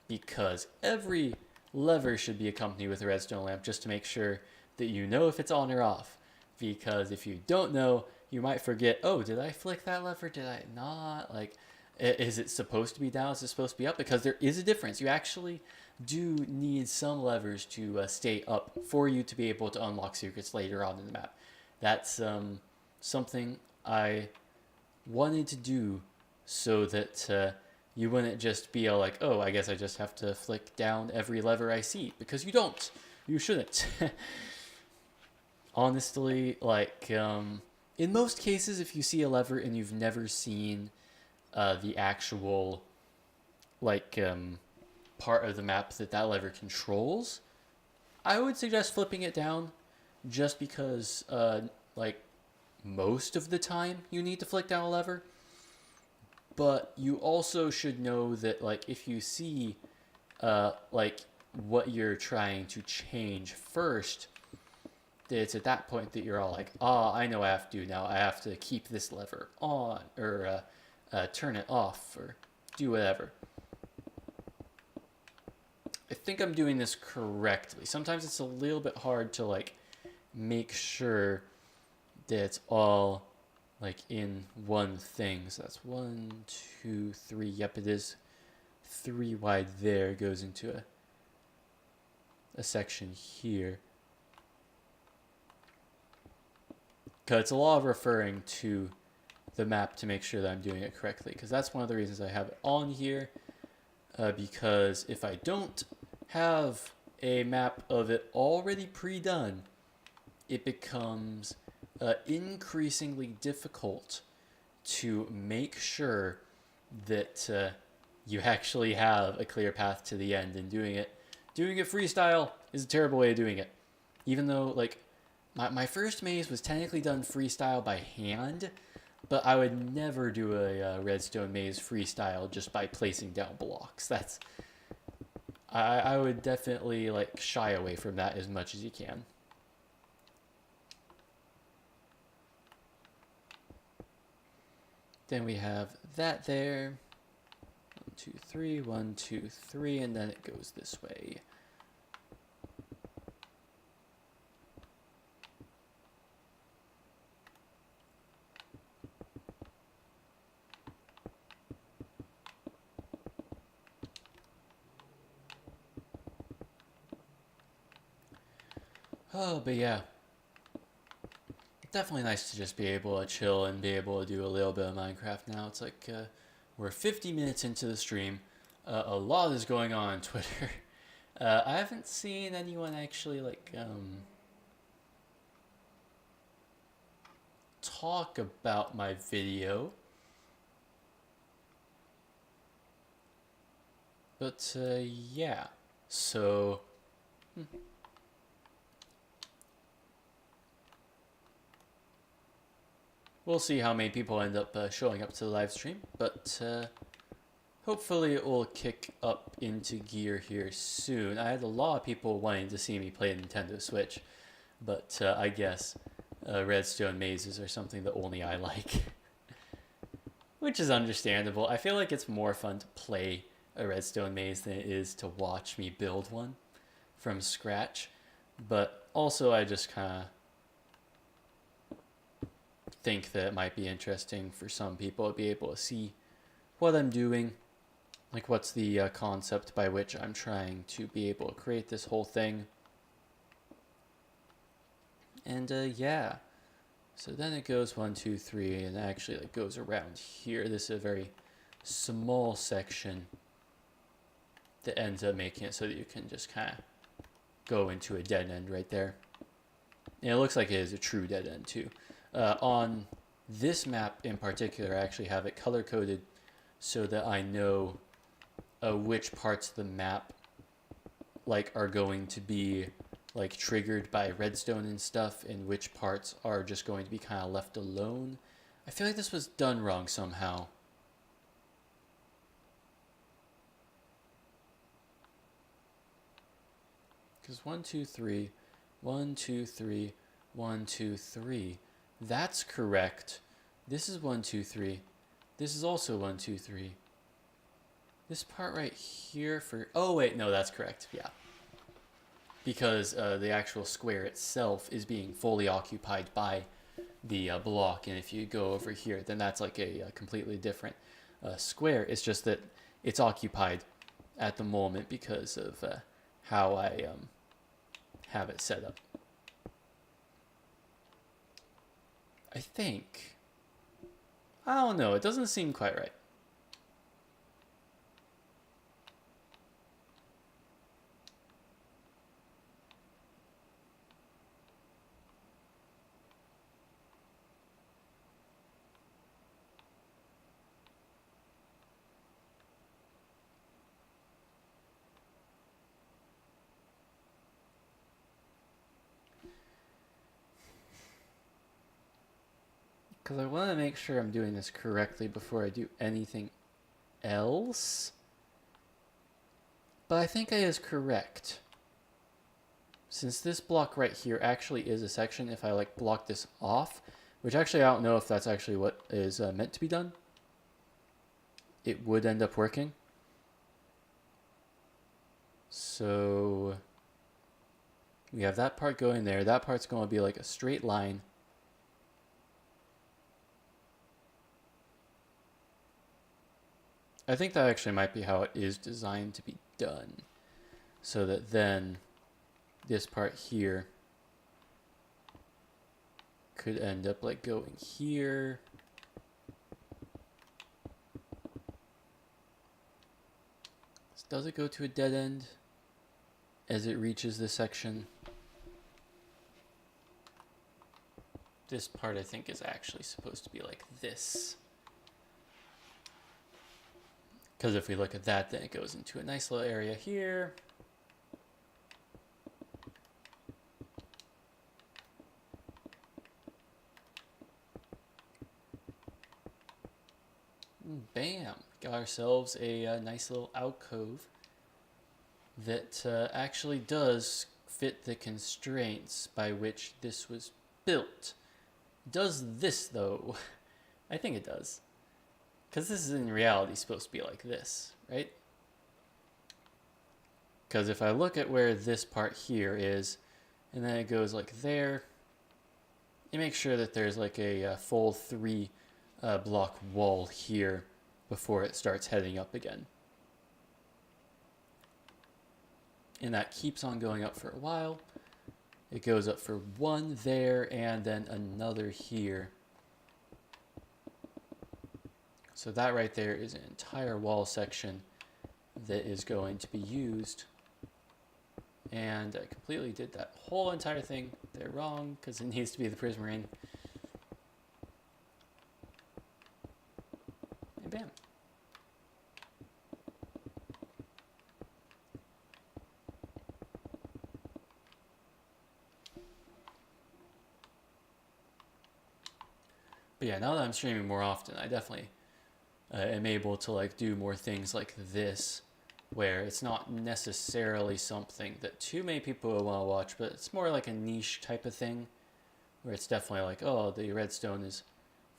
because every lever should be accompanied with a redstone lamp just to make sure that you know if it's on or off. Because if you don't know, you might forget, oh, did I flick that lever? Did I not? Like, is it supposed to be down? Is it supposed to be up? Because there is a difference. You actually do need some levers to stay up for you to be able to unlock secrets later on in the map. That's something I wanted to do so that you wouldn't just be like, oh, I guess I just have to flick down every lever I see. Because you don't. You shouldn't. Honestly, like, in most cases, if you see a lever and you've never seen the actual, like, part of the map that that lever controls, I would suggest flipping it down just because, like, most of the time you need to flick down a lever. But you also should know that, like, if you see, like, what you're trying to change first, it's at that point that you're all like, I know I have to do now. I have to keep this lever on, or turn it off, or do whatever. I think I'm doing this correctly. Sometimes it's a little bit hard to, like, make sure that it's all like in one thing. So that's 1, 2, 3. Yep, it is 3 wide there. Goes into a section here. Because it's a lot of referring to the map to make sure that I'm doing it correctly. Because that's one of the reasons I have it on here. Because if I don't have a map of it already pre-done, it becomes increasingly difficult to make sure that you actually have a clear path to the end. And doing it freestyle is a terrible way of doing it. Even though, like, my first maze was technically done freestyle by hand, but I would never do a redstone maze freestyle just by placing down blocks. I would definitely like shy away from that as much as you can. Then we have that there. 1, 2, 3, 1, 2, 3, and then it goes this way. Oh, but yeah. Definitely nice to just be able to chill and be able to do a little bit of Minecraft now. It's like we're 50 minutes into the stream. A lot is going on Twitter. I haven't seen anyone actually like talk about my video. But yeah. So we'll see how many people end up showing up to the live stream, but hopefully it will kick up into gear here soon. I had a lot of people wanting to see me play a Nintendo Switch, but I guess redstone mazes are something that only I like. Which is understandable. I feel like it's more fun to play a redstone maze than it is to watch me build one from scratch. But also I just kind of think that it might be interesting for some people to be able to see what I'm doing. Like what's the concept by which I'm trying to be able to create this whole thing. And yeah. So then it goes 1, 2, 3, and actually it goes around here. This is a very small section that ends up making it so that you can just kind of go into a dead end right there. And it looks like it is a true dead end too. On this map in particular, I actually have it color coded so that I know which parts of the map like are going to be like triggered by redstone and stuff, and which parts are just going to be kind of left alone. I feel like this was done wrong somehow. Because 1, 2, 3, 1, 2, 3, 1, 2, 3. That's correct. This is 1, 2, 3. This is also 1, 2, 3. This part right here for... Oh, wait, no, that's correct. Yeah. Because the actual square itself is being fully occupied by the block. And if you go over here, then that's like a completely different square. It's just that it's occupied at the moment because of how I have it set up. I think. I don't know. It doesn't seem quite right. Because I want to make sure I'm doing this correctly before I do anything else. But I think it is correct. Since this block right here actually is a section, if I like block this off, which actually I don't know if that's actually what is meant to be done, it would end up working. So we have that part going there. That part's going to be like a straight line. I think that actually might be how it is designed to be done. So that then this part here could end up like going here. Does it go to a dead end as it reaches this section? This part I think is actually supposed to be like this. Because if we look at that, then it goes into a nice little area here. Bam! Got ourselves a nice little alcove that actually does fit the constraints by which this was built. Does this though? I think it does. Because this is in reality supposed to be like this, right? Because if I look at where this part here is, and then it goes like there, you make sure that there's like a full 3 block wall here before it starts heading up again. And that keeps on going up for a while. It goes up for 1 there and then another here. So that right there is an entire wall section that is going to be used. And I completely did that whole entire thing there wrong because it needs to be the prismarine. And bam. But yeah, now that I'm streaming more often, I definitely am able to like do more things like this, where it's not necessarily something that too many people will want to watch, but it's more like a niche type of thing, where it's definitely like, oh, the redstone is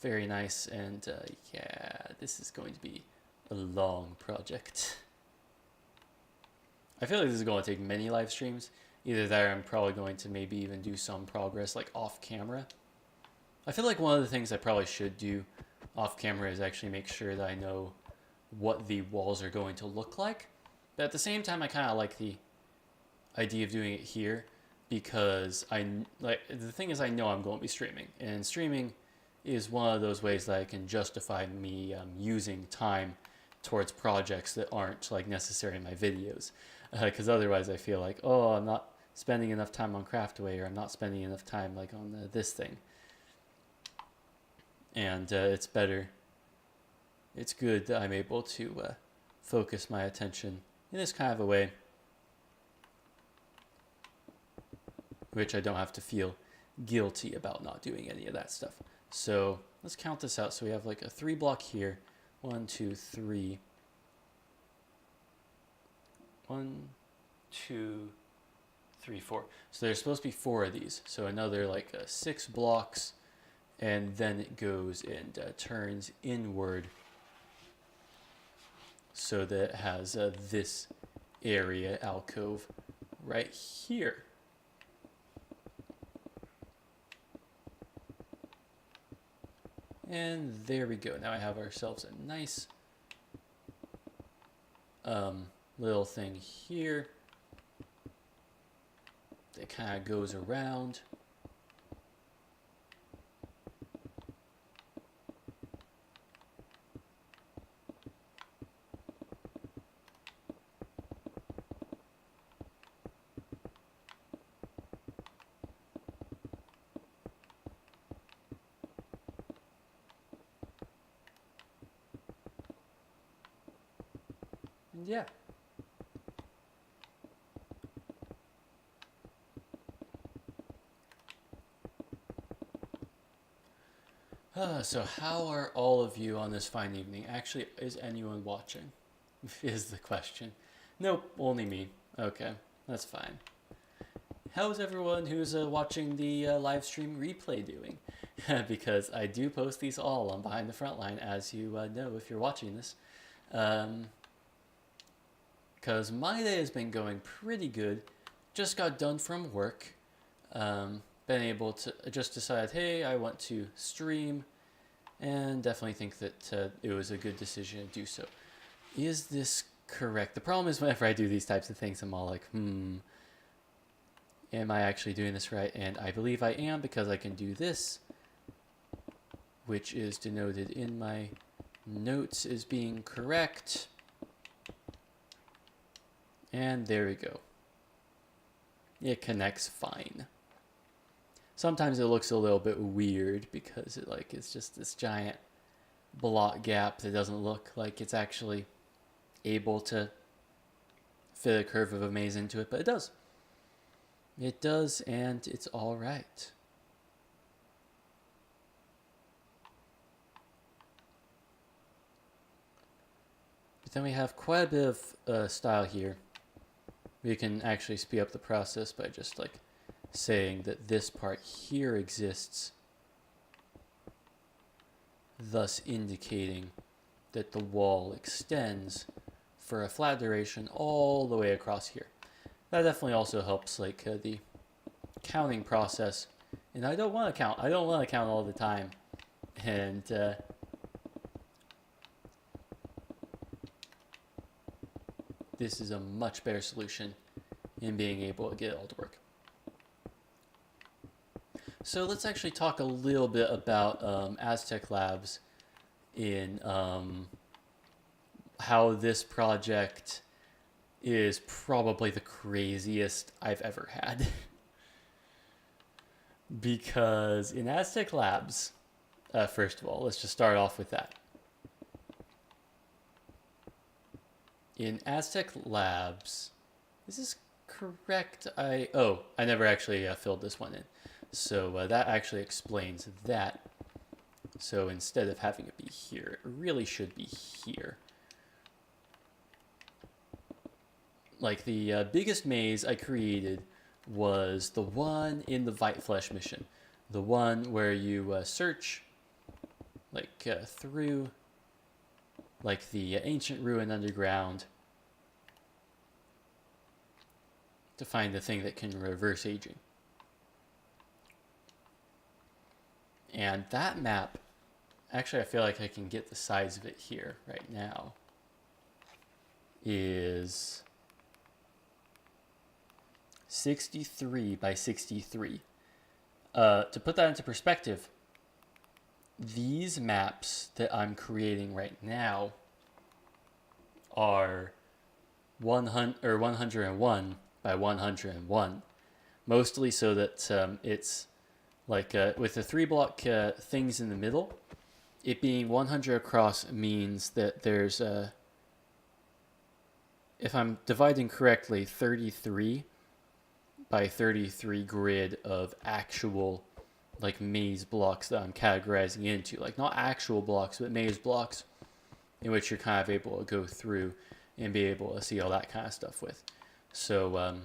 very nice, and yeah, this is going to be a long project. I feel like this is going to take many live streams. Either that or I'm probably going to maybe even do some progress like off camera. I feel like one of the things I probably should do off camera is actually make sure that I know what the walls are going to look like. But at the same time, I kind of like the idea of doing it here because the thing is I know I'm going to be streaming, and streaming is one of those ways that I can justify me using time towards projects that aren't like necessary in my videos. Because otherwise I feel like, oh, I'm not spending enough time on Craftaway, or I'm not spending enough time like on this thing. And it's better, it's good that I'm able to focus my attention in this kind of a way, which I don't have to feel guilty about not doing any of that stuff. So let's count this out. So we have like a 3 block here. 1, 2, 3. 1, 2, 3, 4. So there's supposed to be 4 of these. So another like 6 blocks. And then it goes and turns inward so that it has this area alcove right here. And there we go. Now I have ourselves a nice little thing here that kind of goes around. Yeah. So how are all of you on this fine evening? Actually, is anyone watching? Is the question. Nope, only me. Okay, that's fine. How's everyone who's watching the live stream replay doing? Because I do post these all on Behind the Frontline, as you know if you're watching this. Because my day has been going pretty good. Just got done from work. Been able to just decide, hey, I want to stream. And definitely think that it was a good decision to do so. is this correct? The problem is whenever I do these types of things, I'm all like, am I actually doing this right? And I believe I am, because I can do this, which is denoted in my notes as being correct. And there we go. It connects fine. Sometimes it looks a little bit weird because it's just this giant block gap that doesn't look like it's actually able to fit a curve of a maze into it, but it does. It does, and it's all right. But then we have quite a bit of style here. We can actually speed up the process by just like saying that this part here exists, thus indicating that the wall extends for a flat duration all the way across here. That definitely also helps like the counting process. And I don't want to count. I don't want to count all the time. And this is a much better solution in being able to get it all to work. So let's actually talk a little bit about Aztech Labs in how this project is probably the craziest I've ever had. Because in Aztech Labs, first of all, let's just start off with that. In Aztech Labs, is this correct? I never actually filled this one in. So that actually explains that. So instead of having it be here, it really should be here. Like the biggest maze I created was the one in the White Flesh mission. The one where you search like through like the ancient ruin underground to find the thing that can reverse aging. And that map, actually I feel like I can get the size of it here right now, is 63 by 63. To put that into perspective, these maps that I'm creating right now are 101 by 101, mostly so that it's like with the 3-block things in the middle. It being 100 across means that there's if I'm dividing correctly, 33 by 33 grid of actual like maze blocks that I'm categorizing into, like not actual blocks but maze blocks in which you're kind of able to go through and be able to see all that kind of stuff with. So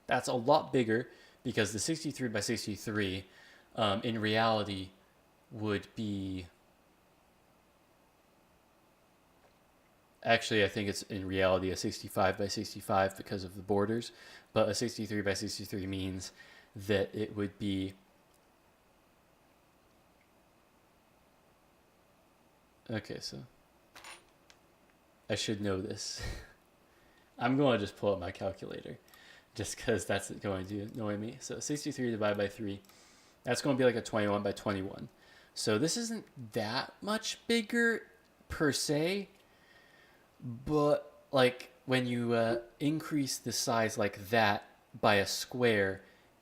that's a lot bigger, because the 63 by 63 in reality would be, actually I think it's in reality a 65 by 65 because of the borders, but a 63 by 63 means that it would be okay, so I should know this. I'm going to just pull up my calculator just because that's going to annoy me. So 63 divided by 3, that's going to be like a 21 by 21. So this isn't that much bigger per se, but like when you increase the size like that by a square,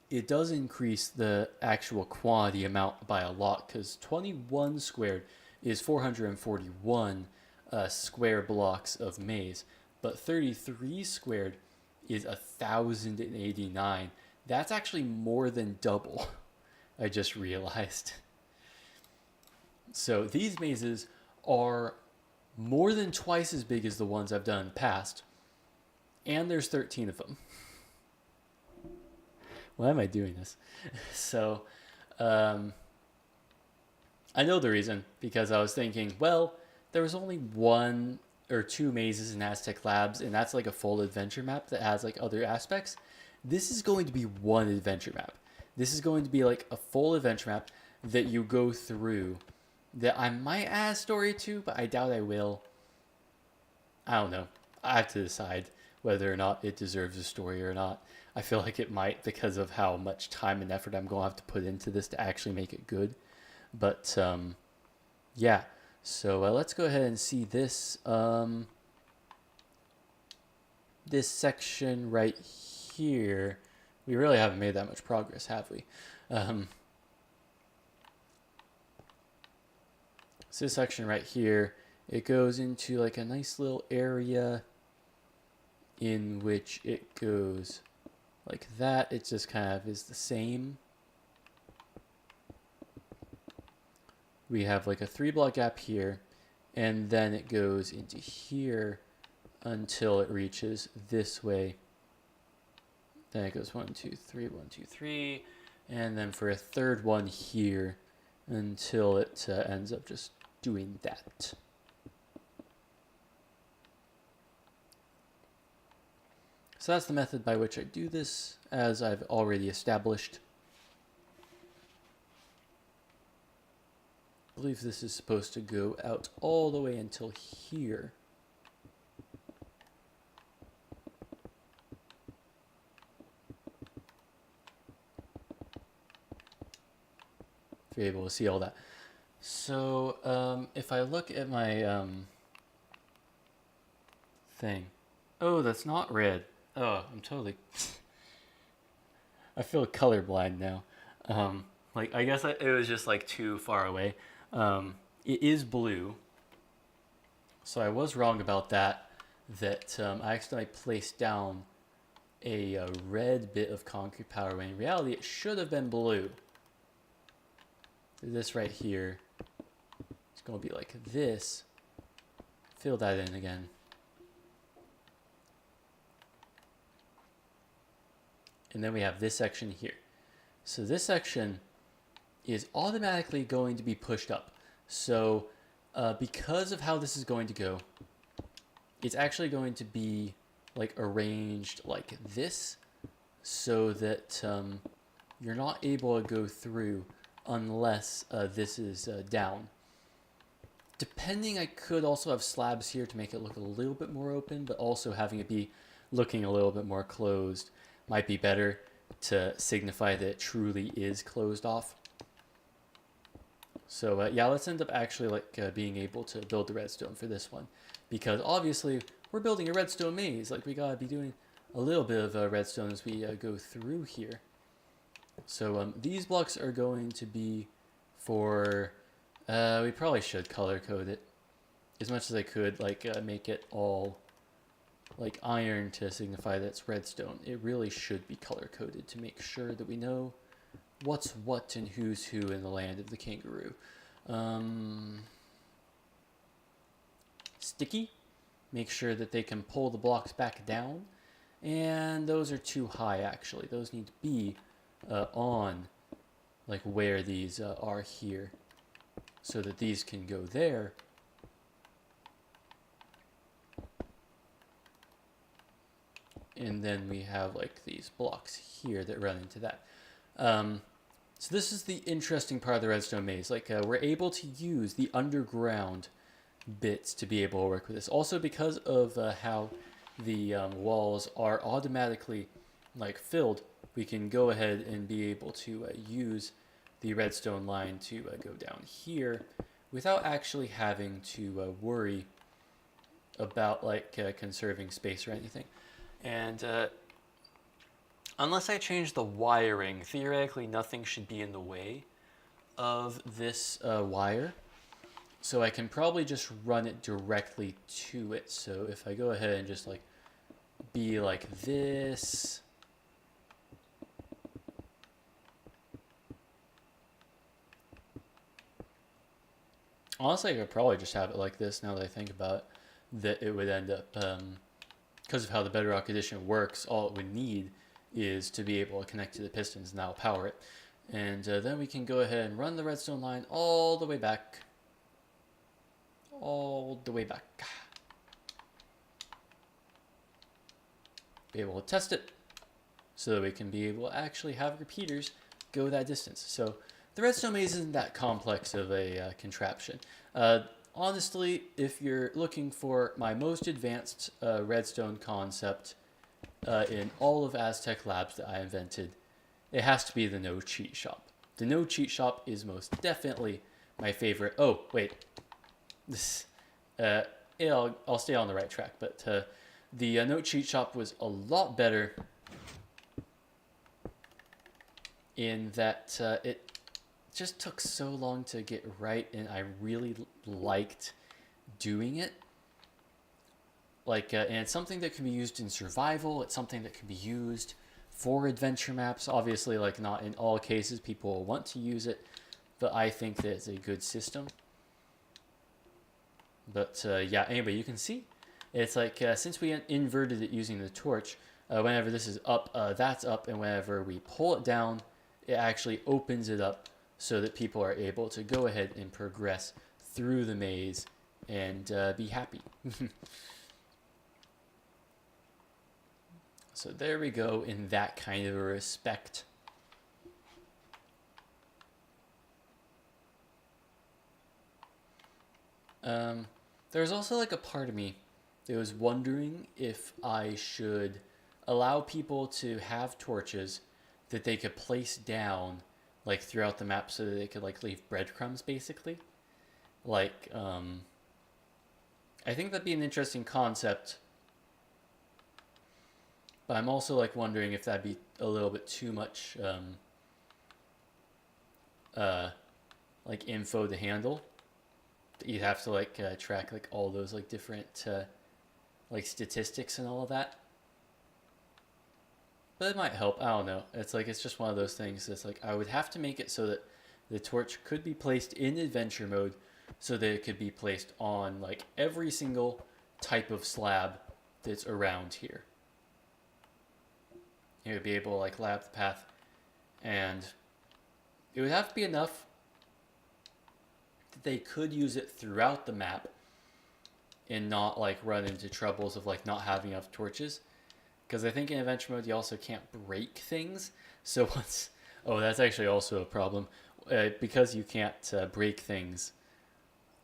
it does increase the actual quantity amount by a lot, because 21 squared is 441 square blocks of maze, but 33 squared is 1,089. That's actually more than double. I just realized. So these mazes are more than twice as big as the ones I've done in the past, and there's 13 of them. Why am I doing this? So I know the reason, because I was thinking, well, there was only 1 or 2 mazes in Aztech Labs, and that's like a full adventure map that has like other aspects. This is going to be one adventure map. This is going to be like a full adventure map that you go through, that I might add a story to, but I doubt I will. I don't know. I have to decide whether or not it deserves a story or not. I feel like it might because of how much time and effort I'm going to have to put into this to actually make it good. But yeah, so let's go ahead and see this this section right here. We really haven't made that much progress, have we? So this section right here, it goes into like a nice little area in which it goes like that. It just kind of is the same. We have like a 3-block gap here, and then it goes into here until it reaches this way. Then it goes 1, 2, 3, 1, 2, 3, and then for a third one here until it ends up just doing that. So that's the method by which I do this, as I've already established. I believe this is supposed to go out all the way until here. If you're able to see all that. So if I look at my thing. Oh, that's not red. Oh, I'm totally... I feel colorblind now. Like, I guess it was just like too far away. It is blue. So I was wrong about that. That I accidentally placed down a red bit of concrete powder when in reality it should have been blue. This right here, it's going to be like this. Fill that in again. And then we have this section here. So this section is automatically going to be pushed up. So because of how this is going to go, it's actually going to be like arranged like this so that you're not able to go through unless this is down. Depending, I could also have slabs here to make it look a little bit more open, but also having it be looking a little bit more closed might be better to signify that it truly is closed off. So yeah, let's end up actually like being able to build the redstone for this one, because obviously we're building a redstone maze. Like, we gotta be doing a little bit of redstone as we go through here. So these blocks are going to be for, we probably should color code it as much as I could, like make it all like iron to signify that it's redstone. It really should be color coded to make sure that we know what's what and who's who in the land of the kangaroo. Sticky, make sure that they can pull the blocks back down, and those are too high actually. Those need to be on like where these are here, so that these can go there. And then we have like these blocks here that run into that. So this is the interesting part of the redstone maze. Like we're able to use the underground bits to be able to work with this. Also because of how the walls are automatically like filled, we can go ahead and be able to use the redstone line to go down here without actually having to worry about like conserving space or anything. And unless I change the wiring, theoretically nothing should be in the way of this wire. So I can probably just run it directly to it. So if I go ahead and just like be like this. Honestly, I could probably just have it like this now that I think about it. That it would end up, because of how the Bedrock Edition works, all it would need is to be able to connect to the pistons, and that'll power it. And then we can go ahead and run the redstone line all the way back. All the way back. Be able to test it so that we can be able to actually have repeaters go that distance. So the redstone maze isn't that complex of a contraption. honestly, if you're looking for my most advanced redstone concept in all of Aztech Labs that I invented, it has to be the no cheat shop. The no cheat shop is most definitely my favorite. Oh, wait. This, uh, yeah, I'll stay on the right track, but the no cheat shop was a lot better in that it just took so long to get right, and I really liked doing it. And it's something that can be used in survival. It's something that can be used for adventure maps. Obviously, like not in all cases people will want to use it, but I think that it's a good system. But yeah, anyway, you can see it's like since we inverted it using the torch, whenever this is up, that's up, and whenever we pull it down, it actually opens it up so that people are able to go ahead and progress through the maze and be happy. So there we go in that kind of a respect. There's also like a part of me that was wondering if I should allow people to have torches that they could place down like throughout the map so that they could like leave breadcrumbs basically. Like, I think that'd be an interesting concept. But I'm also like wondering if that'd be a little bit too much like info to handle. You'd have to like track like all those like different like statistics and all of that. But it might help. I don't know. It's like it's just one of those things that's like I would have to make it so that the torch could be placed in adventure mode so that it could be placed on like every single type of slab that's around here. You would be able to like lap the path, and it would have to be enough that they could use it throughout the map and not like run into troubles of like not having enough torches. Because I think in adventure mode you also can't break things. So once, oh, that's actually also a problem. Because you can't break things,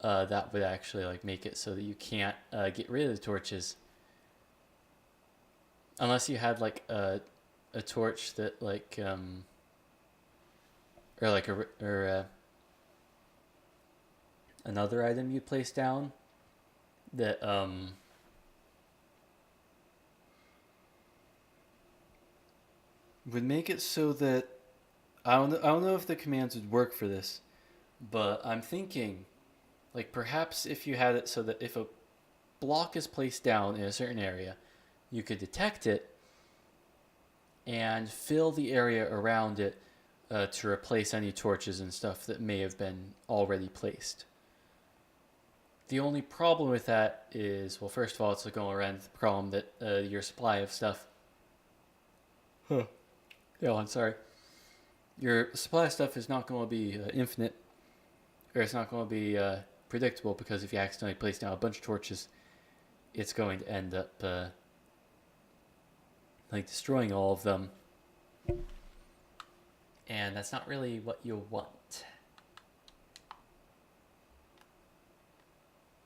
that would actually like make it so that you can't get rid of the torches unless you had like a torch that like or like another item you place down that would make it so that I don't know if the commands would work for this, but I'm thinking like perhaps if you had it so that if a block is placed down in a certain area, you could detect it and fill the area around it to replace any torches and stuff that may have been already placed. The only problem with that is, well, first of all, it's going around the problem that your supply of stuff. Huh. Yeah, I'm sorry. Your supply of stuff is not going to be infinite, or it's not going to be predictable, because if you accidentally place down a bunch of torches, it's going to end up like destroying all of them, and that's not really what you want.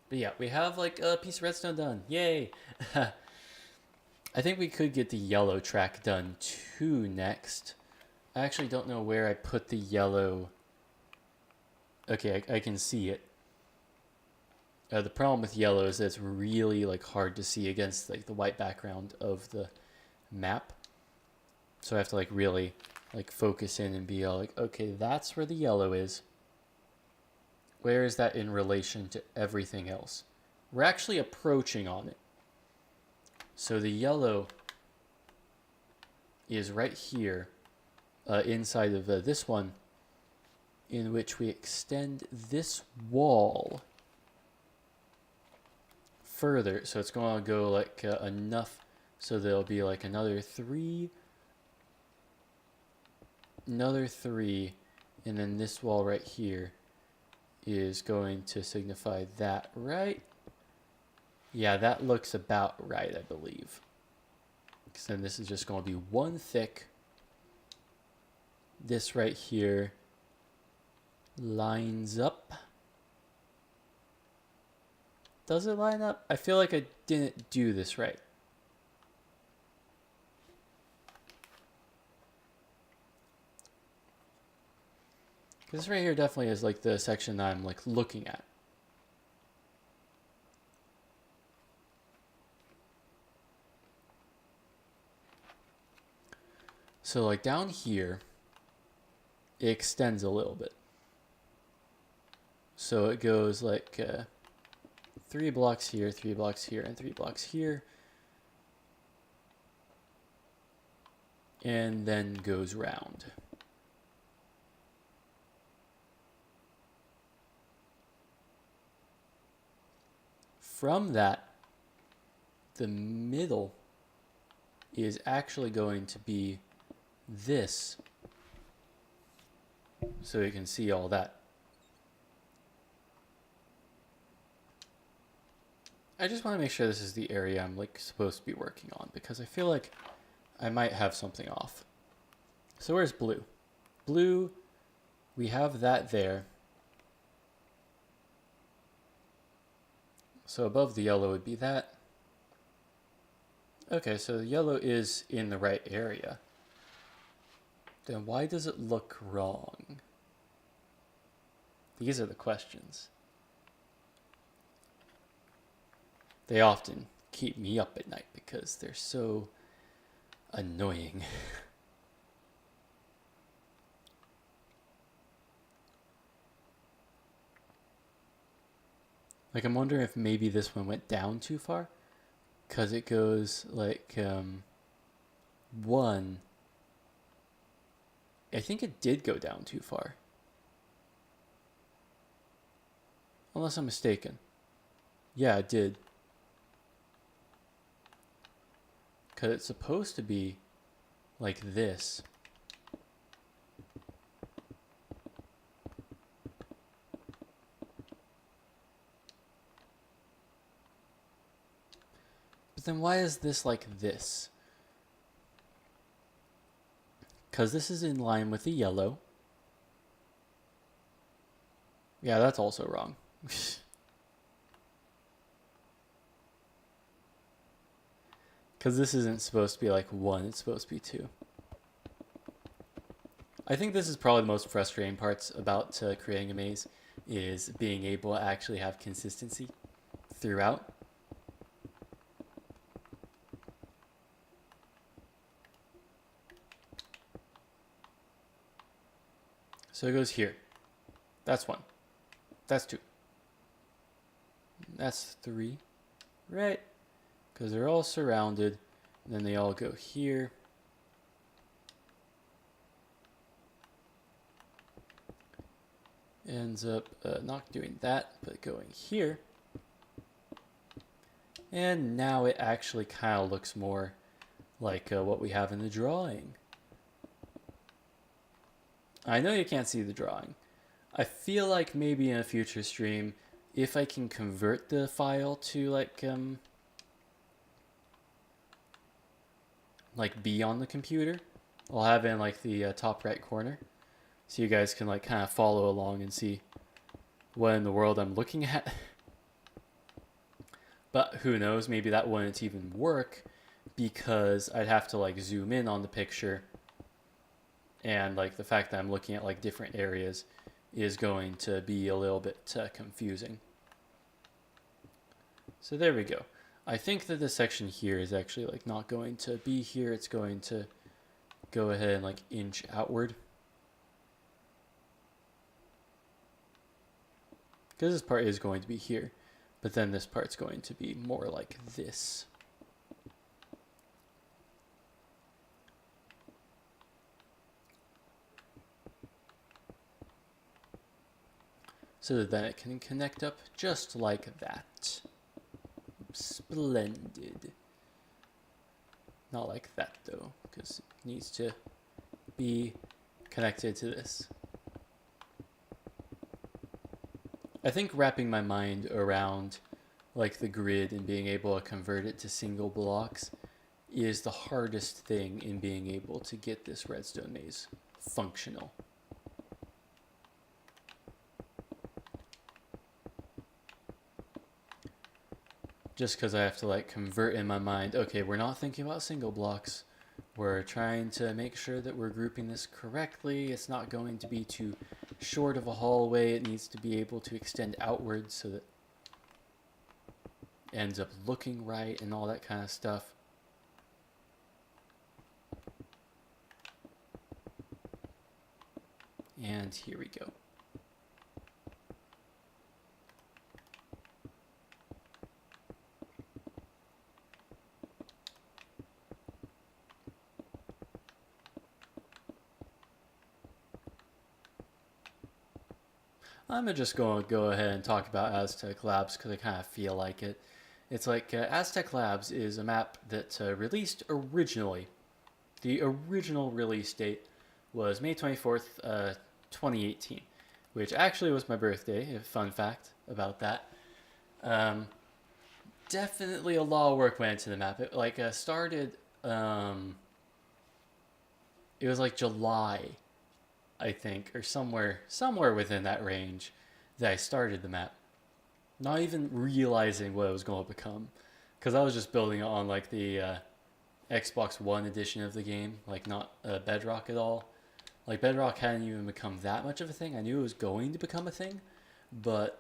But yeah, we have like a piece of redstone done. Yay! I think we could get the yellow track done too next. I actually don't know where I put the yellow. Okay, I can see it. The problem with yellow is that it's really like hard to see against like the white background of the map. So I have to like really like focus in and be all like, okay, that's where the yellow is. Where is that in relation to everything else? We're actually approaching on it. So the yellow is right here inside of this one, in which we extend this wall further. So it's going to go like enough so there'll be like another three, and then this wall right here is going to signify that, right? Yeah, that looks about right, I believe. Because then this is just going to be one thick. This right here lines up. Does it line up? I feel like I didn't do this right. This right here definitely is like the section that I'm like looking at. So like down here, it extends a little bit. So it goes like 3 blocks here, 3 blocks here, and 3 blocks here. And then goes round. From that, the middle is actually going to be this. So you can see all that. I just want to make sure this is the area I'm like supposed to be working on, because I feel like I might have something off. So where's blue? Blue, we have that there. So above the yellow would be that. Okay, so the yellow is in the right area. Then why does it look wrong? These are the questions. They often keep me up at night because they're so annoying. Like, I'm wondering if maybe this one went down too far, because it goes like 1. I think it did go down too far, unless I'm mistaken. Yeah, it did, because it's supposed to be like this. But then why is this like this? Because this is in line with the yellow. Yeah, that's also wrong. Because this isn't supposed to be like 1, it's supposed to be 2. I think this is probably the most frustrating parts about creating a maze, is being able to actually have consistency throughout. So it goes here. That's 1. That's 2. That's 3. Right? Because they're all surrounded. And then they all go here. Ends up not doing that, but going here. And now it actually kind of looks more like what we have in the drawing. I know you can't see the drawing. I feel like maybe in a future stream, if I can convert the file to like be on the computer, I'll have it in like the top right corner, so you guys can like kind of follow along and see what in the world I'm looking at. But who knows, maybe that wouldn't even work, because I'd have to like zoom in on the picture, and like the fact that I'm looking at like different areas is going to be a little bit confusing. So there we go. I think that this section here is actually like not going to be here. It's going to go ahead and like inch outward, because this part is going to be here, but then this part's going to be more like this. So that then it can connect up just like that. Splendid. Not like that though, because it needs to be connected to this. I think wrapping my mind around like the grid and being able to convert it to single blocks is the hardest thing in being able to get this redstone maze functional. just because I have to like convert in my mind, okay, we're not thinking about single blocks. We're trying to make sure that we're grouping this correctly. It's not going to be too short of a hallway. It needs to be able to extend outwards so that it ends up looking right and all that kind of stuff. And here we go. I'm just going to go ahead and talk about Aztech Labs because I kind of feel like it. It's like Aztech Labs is a map that released originally. The original release date was May 24th, 2018, which actually was my birthday. A fun fact about that. Definitely a lot of work went into the map. It like started. It was like July, I think, or somewhere within that range, that I started the map. Not even realizing what it was going to become, because I was just building it on like the Xbox One edition of the game, like not Bedrock at all. Like Bedrock hadn't even become that much of a thing. I knew it was going to become a thing, but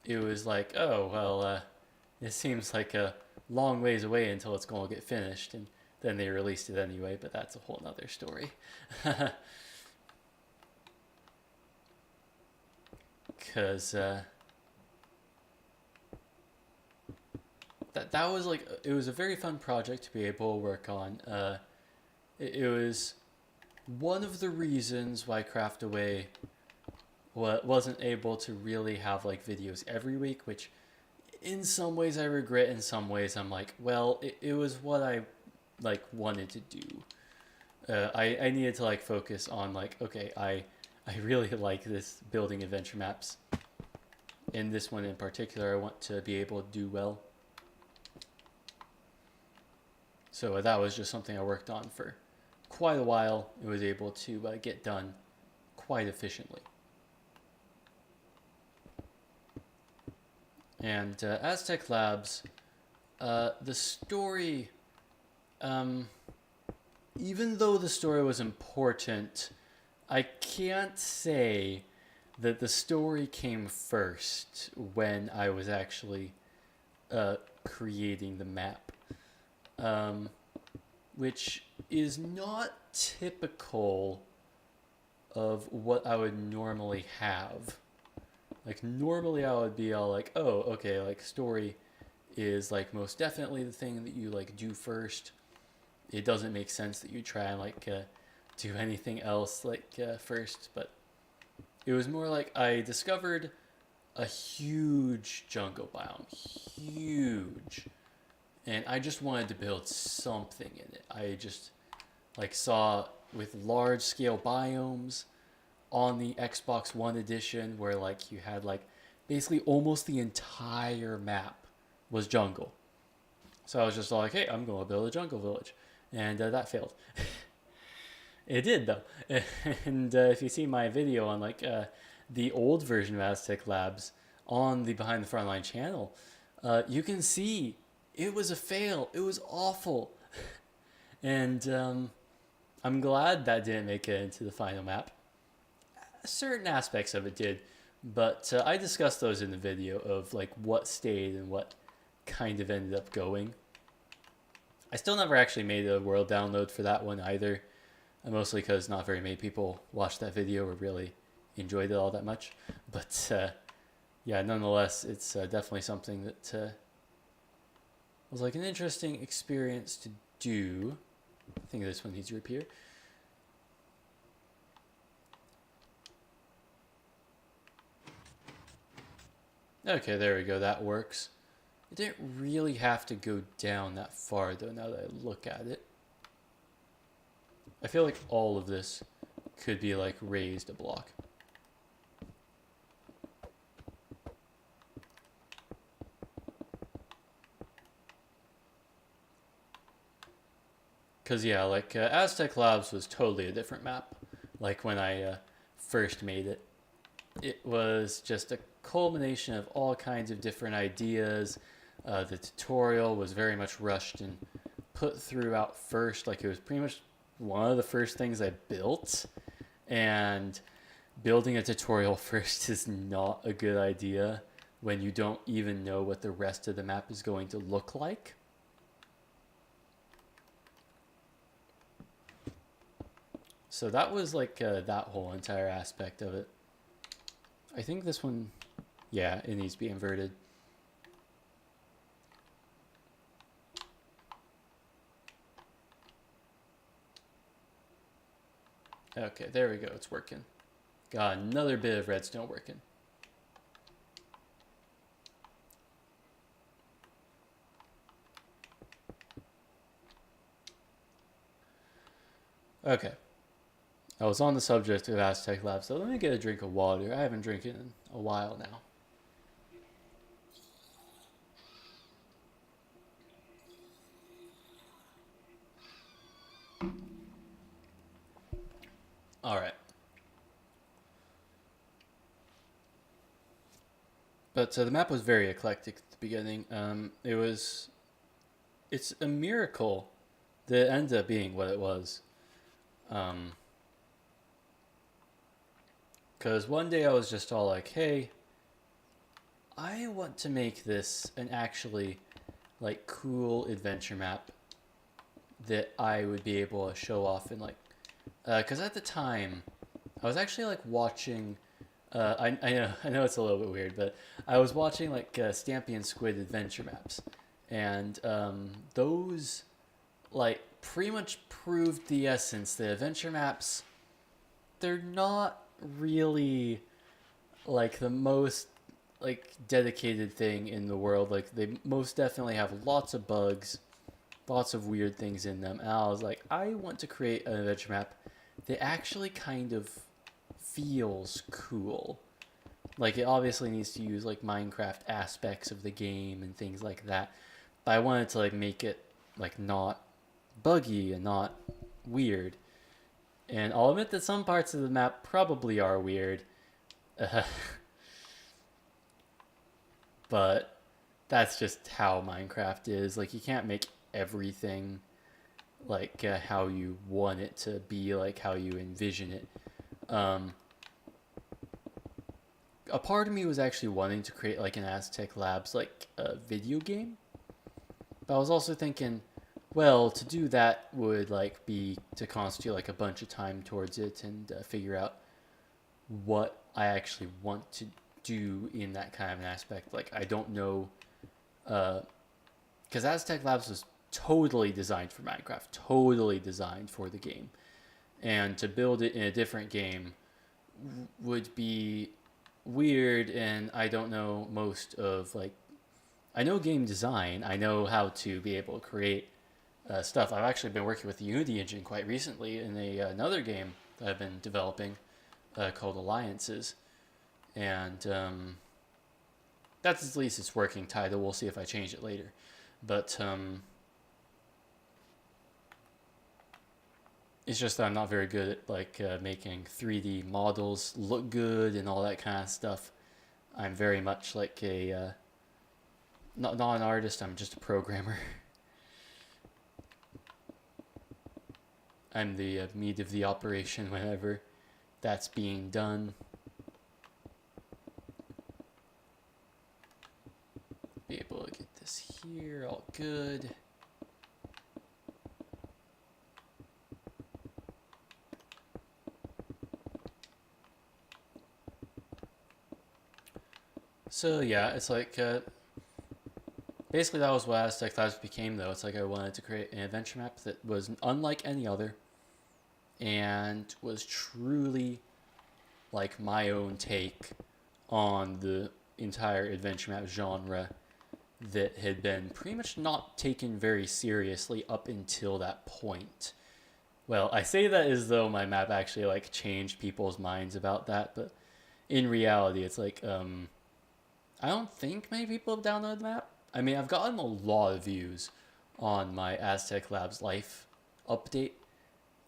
it was like, oh well, it seems like a long ways away until it's going to get finished, and then they released it anyway. But that's a whole nother story. Because that was like, it was a very fun project to be able to work on. It was one of the reasons why Craftaway wasn't able to really have like videos every week, which in some ways I regret, in some ways I'm like, well, it was what I like wanted to do. I needed to like focus on like, okay, I really like this building adventure maps. In this one in particular, I want to be able to do well. So that was just something I worked on for quite a while. It was able to get done quite efficiently. And Aztech Labs, the story, even though the story was important, I can't say that the story came first when I was actually creating the map. Which is not typical of what I would normally have. Like normally I would be all like, oh, okay, like story is like most definitely the thing that you like do first. It doesn't make sense that you try and like do anything else like first, but it was more like I discovered a huge jungle biome, huge. And I just wanted to build something in it. I just like saw with large scale biomes on the Xbox One edition where like you had like basically almost the entire map was jungle. So I was just like, hey, I'm going to build a jungle village. And that failed. It did though. And if you see my video on like the old version of Aztech Labs on the Behind the Frontline channel, you can see it was a fail. It was awful. And I'm glad that didn't make it into the final map. Certain aspects of it did, but I discussed those in the video of like what stayed and what kind of ended up going. I still never actually made a world download for that one either, mostly because not very many people watched that video or really enjoyed it all that much. But yeah, nonetheless, it's definitely something that was like an interesting experience to do. I think this one needs to appear. Okay, there we go. That works. It didn't really have to go down that far, though, now that I look at it. I feel like all of this could be, like, raised a block. Because, yeah, like, Aztec Labs was totally a different map. Like, when I first made it. It was just a culmination of all kinds of different ideas. The tutorial was very much rushed and put throughout first. Like it was pretty much one of the first things I built, and building a tutorial first is not a good idea when you don't even know what the rest of the map is going to look like. So that was like that whole entire aspect of it. I think this one, yeah, it needs to be inverted. Okay, there we go, it's working. Got another bit of redstone working. Okay. I was on the subject of Aztech Labs, so let me get a drink of water. I haven't drank it in a while now. All right. But the map was very eclectic at the beginning. It's a miracle that it ended up being what it was. Because one day I was just all like, hey, I want to make this an actually like cool adventure map that I would be able to show off and like, because at the time I was actually like watching. I know it's a little bit weird, but I was watching like Stampy and Squid adventure maps, and those like pretty much proved the essence. The adventure maps, they're not really like the most like dedicated thing in the world. Like they most definitely have lots of bugs, lots of weird things in them. And I was like, I want to create an adventure map that actually kind of feels cool. Like it obviously needs to use like Minecraft aspects of the game and things like that. But I wanted to like make it like not buggy and not weird. And I'll admit that some parts of the map probably are weird. But that's just how Minecraft is. Like you can't make everything like how you want it to be, like how you envision it. A part of me was actually wanting to create like an Aztec Labs like a video game, but I was also thinking, well, to do that would like be to constitute like a bunch of time towards it and figure out what I actually want to do in that kind of an aspect. Like I don't know, because Aztec Labs was totally designed for Minecraft, totally designed for the game, and to build it in a different game would be weird. And I don't know most of like, I know game design, I know how to be able to create stuff. I've actually been working with the Unity engine quite recently in another game that I've been developing called Alliances, and that's at least its working title. We'll see if I change it later, but it's just that I'm not very good at like making 3D models look good and all that kind of stuff. I'm very much like a not an artist. I'm just a programmer. I'm the meat of the operation whenever that's being done. Be able to get this here all good. So yeah, it's like basically that was what Aztec Labs became, though. It's like I wanted to create an adventure map that was unlike any other and was truly like my own take on the entire adventure map genre that had been pretty much not taken very seriously up until that point. Well, I say that as though my map actually like changed people's minds about that, but in reality, it's like I don't think many people have downloaded the map. I mean, I've gotten a lot of views on my Aztec Labs Life update,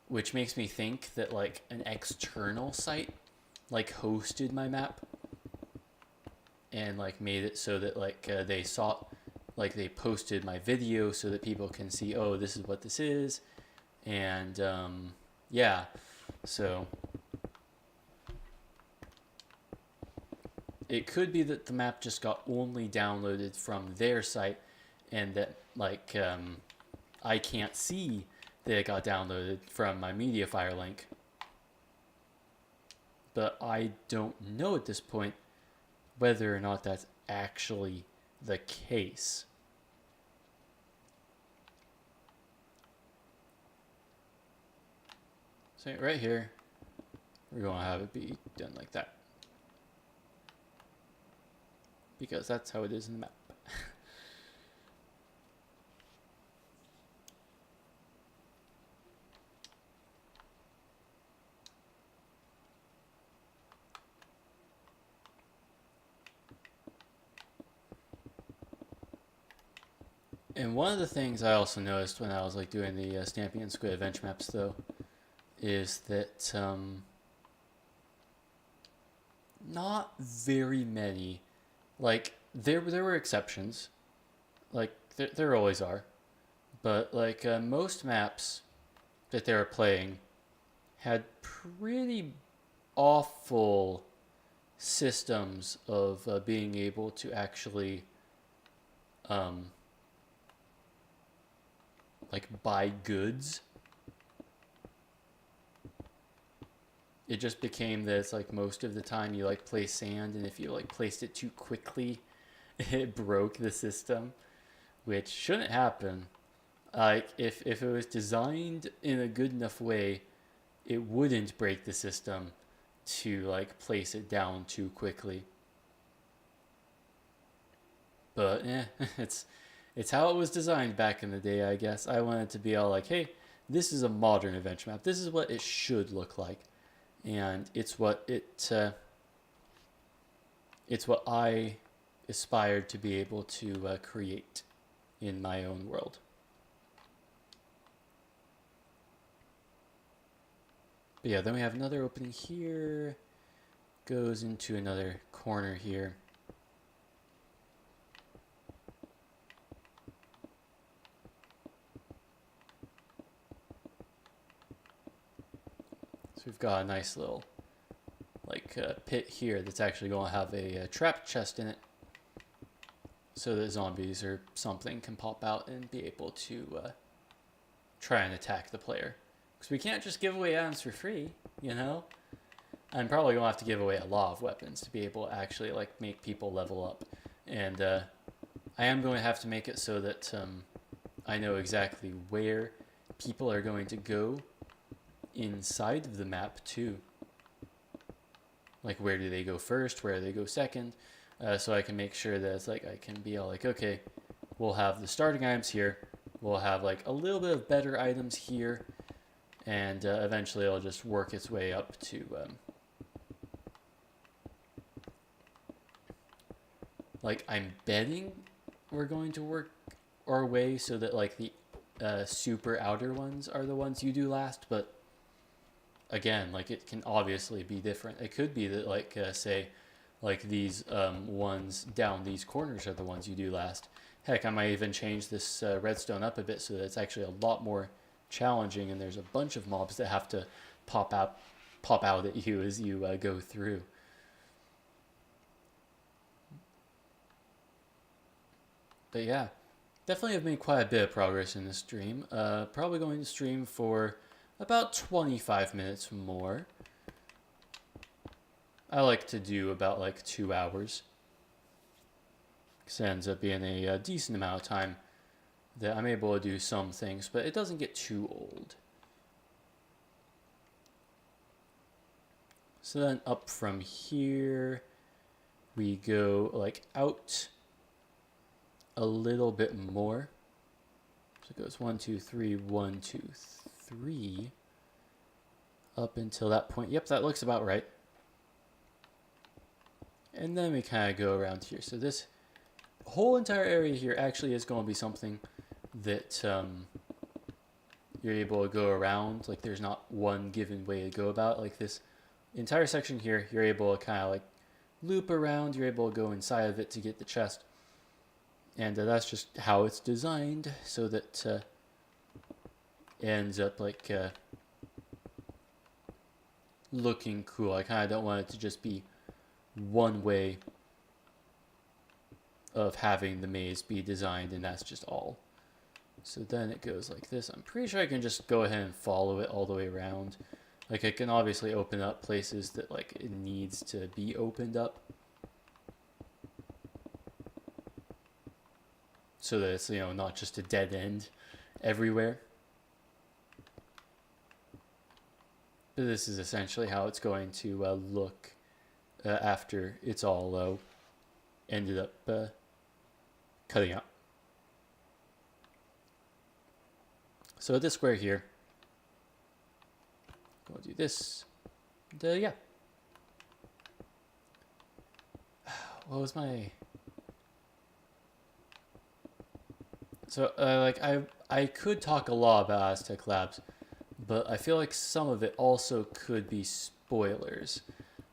which makes me think that like an external site like hosted my map and like made it so that like they saw like they posted my video so that people can see, oh, this is what this is. And yeah, so it could be that the map just got only downloaded from their site, and that like I can't see that it got downloaded from my Mediafire link. But I don't know at this point whether or not that's actually the case. So right here, we're going to have it be done like that, because that's how it is in the map. And one of the things I also noticed when I was like doing the Stampy and Squid adventure maps, though, is that not very many, like there were exceptions, like there always are, but like most maps that they were playing had pretty awful systems of being able to actually like buy goods. It just became that it's like most of the time you like place sand, and if you like placed it too quickly, it broke the system, which shouldn't happen. Like if it was designed in a good enough way, it wouldn't break the system to like place it down too quickly. But it's how it was designed back in the day, I guess. I wanted to be all like, hey, this is a modern adventure map. This is what it should look like, and it's what I aspired to be able to create in my own world. But yeah, then we have another opening here, goes into another corner here. So we've got a nice little like pit here that's actually going to have a trap chest in it, so that zombies or something can pop out and be able to try and attack the player. Because we can't just give away items for free, you know? I'm probably going to have to give away a lot of weapons to be able to actually like make people level up. And I am going to have to make it so that I know exactly where people are going to go inside of the map too. Like where do they go first, where do they go second, so I can make sure that it's like I can be all like, okay, we'll have the starting items here, we'll have like a little bit of better items here, and eventually it'll just work its way up to like I'm betting we're going to work our way so that like the super outer ones are the ones you do last. But again, like it can obviously be different. It could be that like say like these ones down these corners are the ones you do last. Heck, I might even change this redstone up a bit so that it's actually a lot more challenging, and there's a bunch of mobs that have to pop out at you as you go through. But yeah, definitely have made quite a bit of progress in this stream. Probably going to stream for about 25 minutes more. I like to do about like 2 hours, because it ends up being a decent amount of time that I'm able to do some things, but it doesn't get too old. So then up from here, we go like out a little bit more. So it goes 1, 2, 3, 1, 2, 3, up until that point. Yep, that looks about right. And then we kind of go around here. So this whole entire area here actually is going to be something that you're able to go around. Like there's not one given way to go about. Like this entire section here, you're able to kind of like loop around. You're able to go inside of it to get the chest. And that's just how it's designed, so that it ends up like looking cool. I kind of don't want it to just be one way of having the maze be designed, and that's just all. So then it goes like this. I'm pretty sure I can just go ahead and follow it all the way around. Like, I can obviously open up places that like it needs to be opened up, so that it's, you know, not just a dead end everywhere. But this is essentially how it's going to look after it's all ended up cutting out. So this square here, we'll do this. Yeah. What was my... So like I could talk a lot about Aztech Labs, but I feel like some of it also could be spoilers.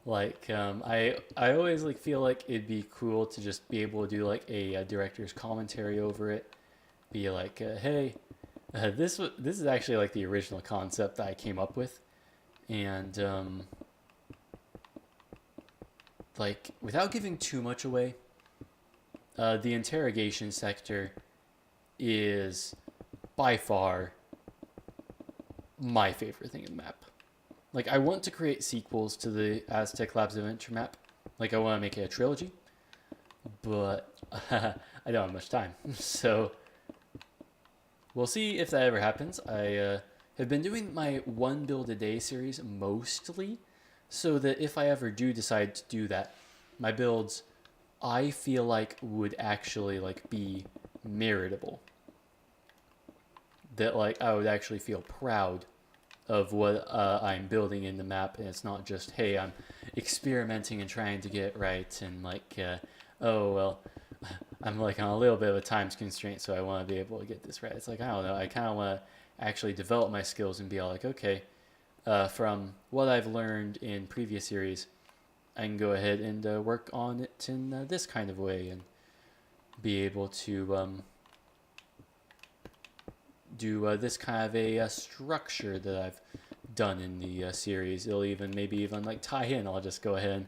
Like I always like feel like it'd be cool to just be able to do like a director's commentary over it. Be like, hey, this is actually like the original concept that I came up with, and like without giving too much away, the interrogation sector is by far my favorite thing in the map. Like, I want to create sequels to the Aztech Labs Adventure Map. Like, I want to make it a trilogy, but I don't have much time. So we'll see if that ever happens. I have been doing my one build a day series mostly, so that if I ever do decide to do that, my builds, I feel like, would actually like be meritable. That like I would actually feel proud of what I'm building in the map, and it's not just, hey, I'm experimenting and trying to get it right, and like, oh well, I'm like on a little bit of a time constraint, so I want to be able to get this right. It's like, I don't know, I kind of want to actually develop my skills and be all like, okay, from what I've learned in previous series, I can go ahead and work on it in this kind of way, and be able to do this kind of a structure that I've done in the series. It'll even maybe even like tie in. I'll just go ahead and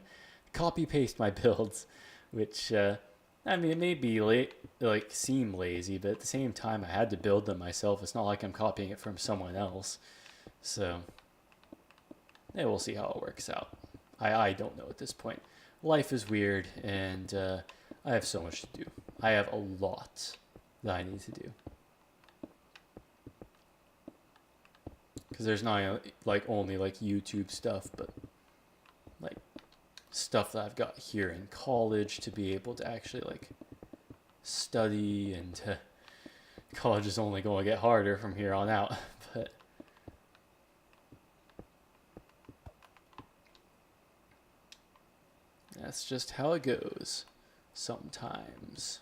copy paste my builds, which I mean, it may be like seem lazy, but at the same time, I had to build them myself. It's not like I'm copying it from someone else. So yeah, we'll see how it works out. I don't know at this point. Life is weird, and I have so much to do. I have a lot that I need to do. Because there's not like only like YouTube stuff, but like stuff that I've got here in college to be able to actually like study, and college is only going to get harder from here on out. But that's just how it goes sometimes.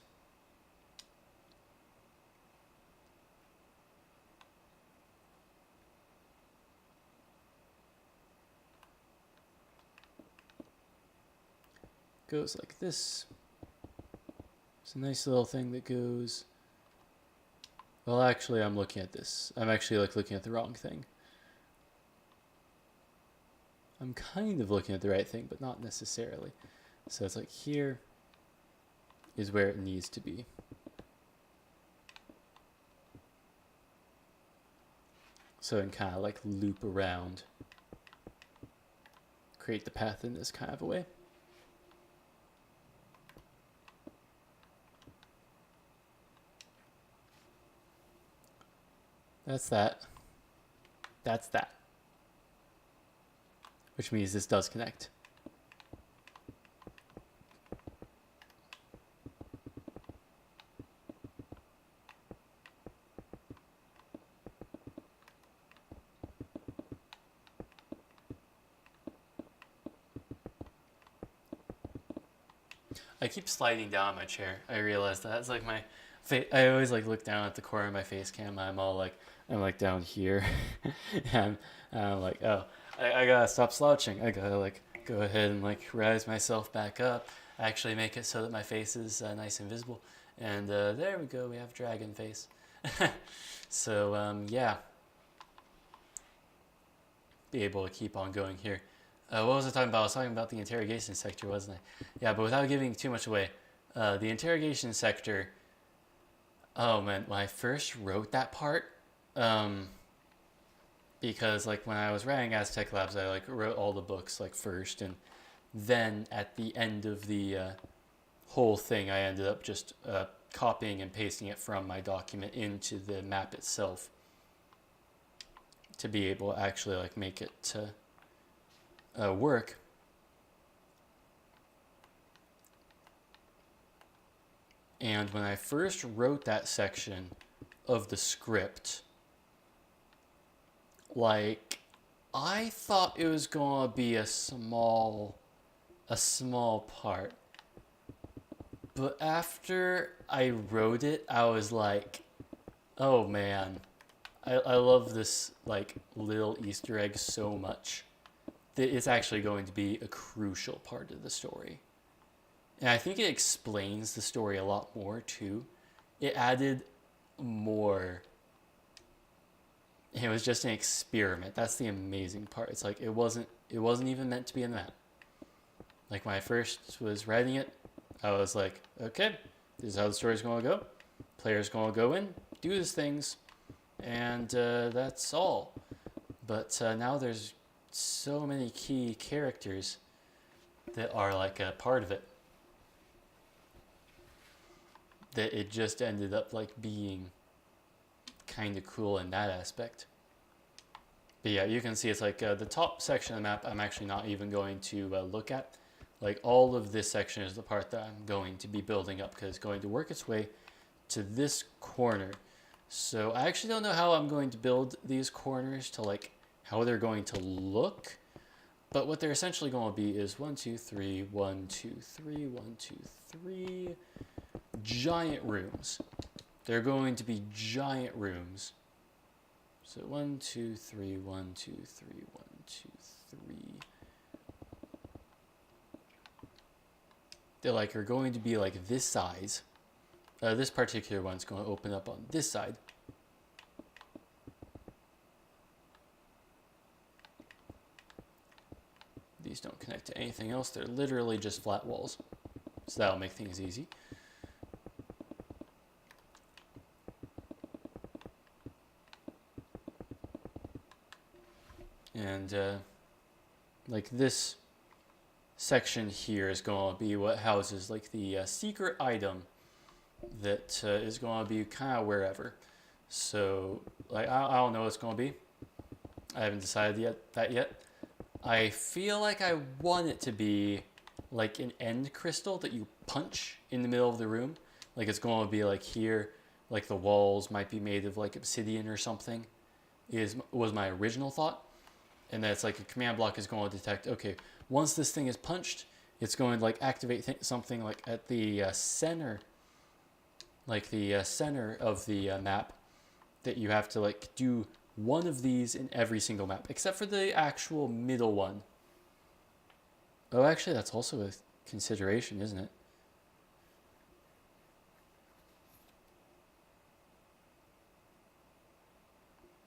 Goes like this. It's a nice little thing that goes. Well, actually, I'm looking at this. I'm actually like looking at the wrong thing. I'm kind of looking at the right thing, but not necessarily. So it's like here is where it needs to be. So it can kind of like loop around, create the path in this kind of a way. That's that. That's that. Which means this does connect. I keep sliding down my chair. I realize that. It's like my face. I always like look down at the corner of my face cam. I'm like down here. and I'm like, oh, I gotta stop slouching. I gotta like go ahead and like rise myself back up. Actually make it so that my face is nice and visible. And there we go, we have dragon face. So yeah, be able to keep on going here. What was I talking about? I was talking about the interrogation sector, wasn't I? Yeah, but without giving too much away, the interrogation sector. Oh man, when I first wrote that part, because like when I was writing Aztech Labs, I like wrote all the books like first, and then at the end of the whole thing, I ended up just copying and pasting it from my document into the map itself to be able to actually like make it work. And when I first wrote that section of the script, like I thought it was gonna be a small part. But after I wrote it, I was like, oh man, I love this like little Easter egg so much that it's actually going to be a crucial part of the story. And I think it explains the story a lot more too. It added more. It was just an experiment. That's the amazing part. It's like it wasn't even meant to be in the map. Like when I first was writing it, I was like, okay, this is how the story's going to go. Players going to go in, do these things, and that's all. But now there's so many key characters that are like a part of it that it just ended up like being kind of cool in that aspect. But yeah, you can see it's like the top section of the map I'm actually not even going to look at. Like all of this section is the part that I'm going to be building up because it's going to work its way to this corner. So I actually don't know how I'm going to build these corners to like how they're going to look. But what they're essentially going to be is 1, 2, 3, 1, 2, 3, 1, 2, 3 giant rooms. They're going to be giant rooms. So 1, 2, 3, 1, 2, 3, 1, 2, 3. They like are going to be like this size. This particular one's going to open up on this side. These don't connect to anything else. They're literally just flat walls. So that'll make things easy. And like this section here is going to be what houses like the secret item that is going to be kind of wherever. So like I don't know what it's going to be. I haven't decided yet. I feel like I want it to be like an end crystal that you punch in the middle of the room. Like it's going to be like here, like the walls might be made of like obsidian or something. Was my original thought. And that's like a command block is going to detect, okay, once this thing is punched, it's going to like activate something like at the center, like the center of the map, that you have to like do one of these in every single map, except for the actual middle one. Oh, actually, that's also a consideration, isn't it?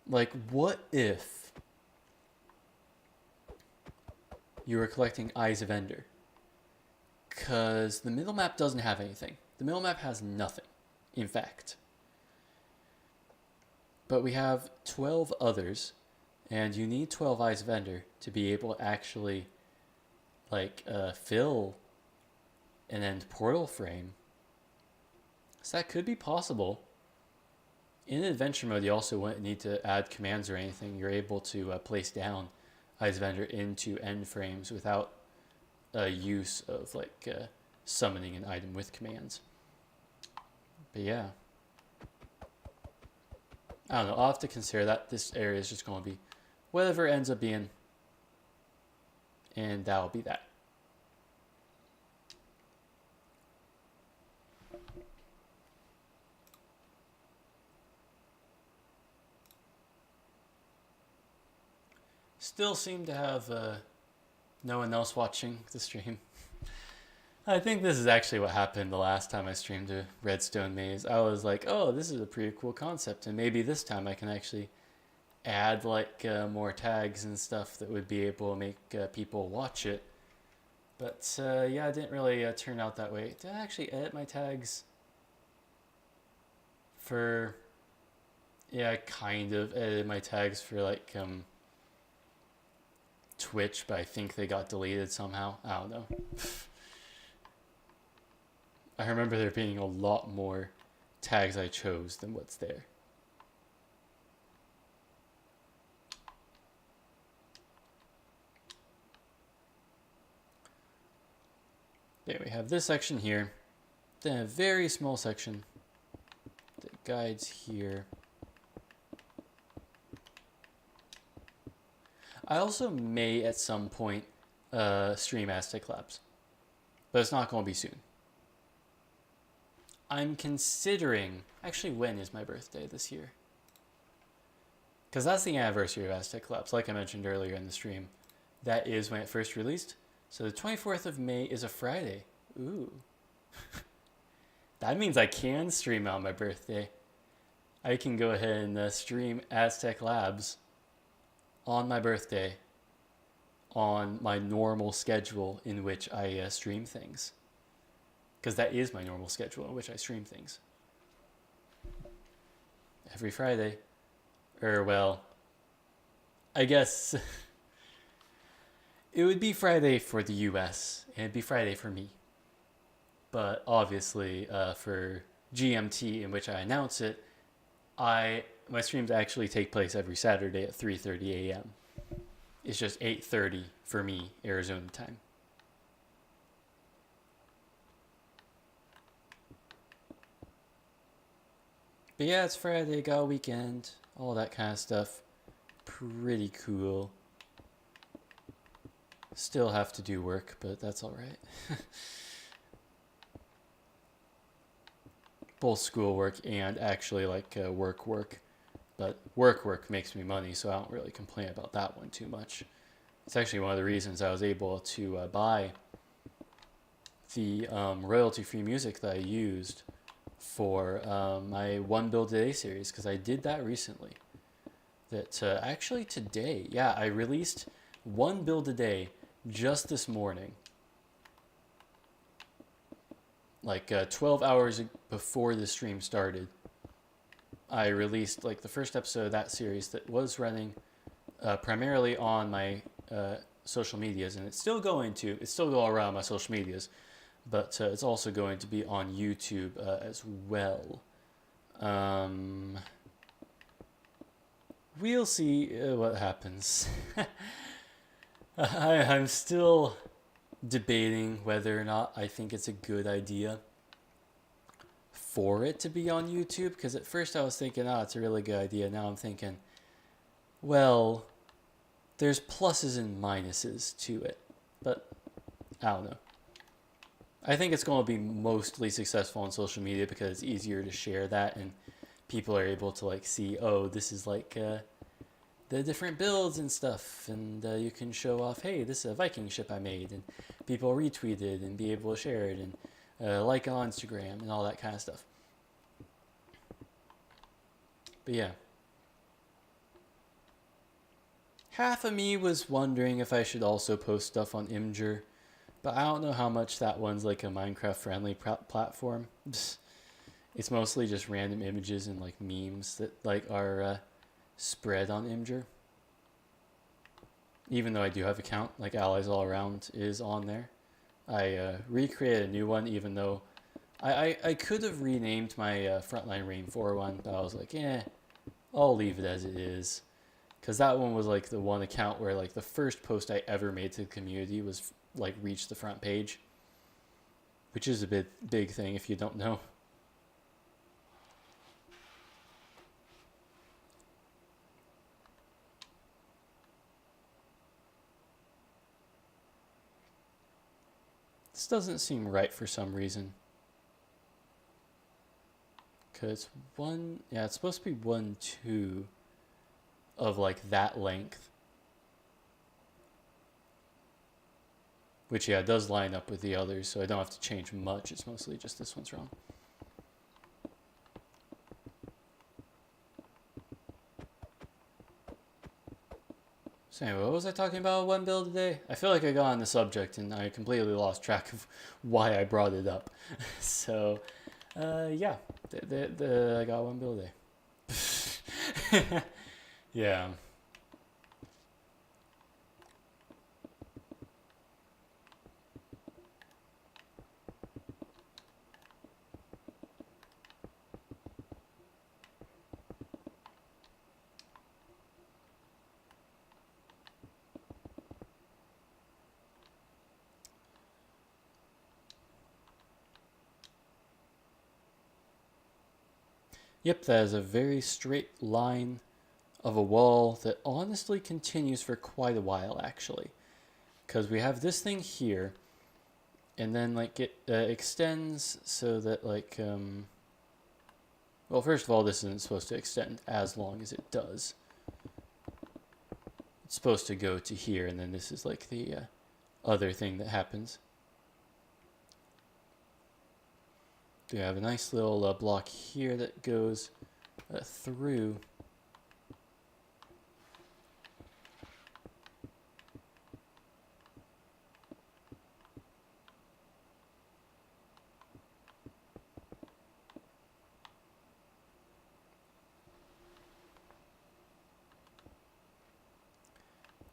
Like, what if you were collecting Eyes of Ender? Because the middle map doesn't have anything. The middle map has nothing, in fact. But we have 12 others, and you need 12 Eyes of Ender to be able to actually like fill an end portal frame. So that could be possible. In adventure mode, you also wouldn't need to add commands or anything. You're able to place down Eyes of Ender into end frames without use of like summoning an item with commands. But yeah, I don't know. I'll have to consider that. This area is just going to be whatever it ends up being, and that'll be that. Still seem to have no one else watching the stream. I think this is actually what happened the last time I streamed a Redstone Maze. I was like, oh, this is a pretty cool concept, and maybe this time I can actually add like more tags and stuff that would be able to make people watch it. But yeah, it didn't really turn out that way. Did I actually edit my tags for... Yeah, I kind of edited my tags for like Twitch, but I think they got deleted somehow. I don't know. I remember there being a lot more tags I chose than what's there. Then we have this section here, then a very small section that guides here. I also may at some point stream Aztech Labs, but it's not going to be soon. I'm considering, actually when is my birthday this year? Because that's the anniversary of Aztech Labs, like I mentioned earlier in the stream. That is when it first released. So the 24th of May is a Friday. Ooh. That means I can stream on my birthday. I can go ahead and stream Aztech Labs on my birthday on my normal schedule in which I stream things. Because that is my normal schedule in which I stream things. Every Friday. Well, I guess it would be Friday for the US, and it'd be Friday for me. But obviously, for GMT in which I announce it, my streams actually take place every Saturday at 3:30 a.m. It's just 8:30 for me, Arizona time. But yeah, it's Friday, got a weekend, all that kind of stuff. Pretty cool. Still have to do work, but that's alright. Both schoolwork and actually like work. But work makes me money, so I don't really complain about that one too much. It's actually one of the reasons I was able to buy the royalty-free music that I used for my One Build a Day series, because I did that recently. That actually today, yeah, I released One Build a Day just this morning. Like 12 hours before the stream started, I released like the first episode of that series that was running primarily on my social medias, and it's still going around my social medias, but it's also going to be on YouTube as well. We'll see what happens. I'm still debating whether or not I think it's a good idea for it to be on YouTube, because at first I was thinking, it's a really good idea. Now I'm thinking, well, there's pluses and minuses to it, but I don't know. I think it's going to be mostly successful on social media because it's easier to share that, and people are able to like see, oh, this is like the different builds and stuff, and you can show off, hey, this is a Viking ship I made, and people retweet it and be able to share it and like on Instagram and all that kind of stuff. But yeah. Half of me was wondering if I should also post stuff on Imgur, but I don't know how much that one's like a Minecraft friendly platform. It's mostly just random images and like memes that like are spread on Imgur. Even though I do have an account, like Allies All Around is on there. I recreated a new one, even though I could have renamed my Frontline Rain 4 one, but I was like, I'll leave it as it is. Because that one was like the one account where like the first post I ever made to the community was like reached the front page. Which is a big thing if you don't know. This doesn't seem right for some reason. Because it's supposed to be 1, 2 of like that length. which yeah, does line up with the others, so I don't have to change much. It's mostly just this one's wrong. So anyway, what was I talking about one build today? I feel like I got on the subject and I completely lost track of why I brought it up. So, yeah, I got one build today. Yeah. Yep, that is a very straight line of a wall that honestly continues for quite a while, actually. Because we have this thing here, and then like it extends so that like well, first of all, this isn't supposed to extend as long as it does. It's supposed to go to here, and then this is like the other thing that happens. We have a nice little block here that goes through.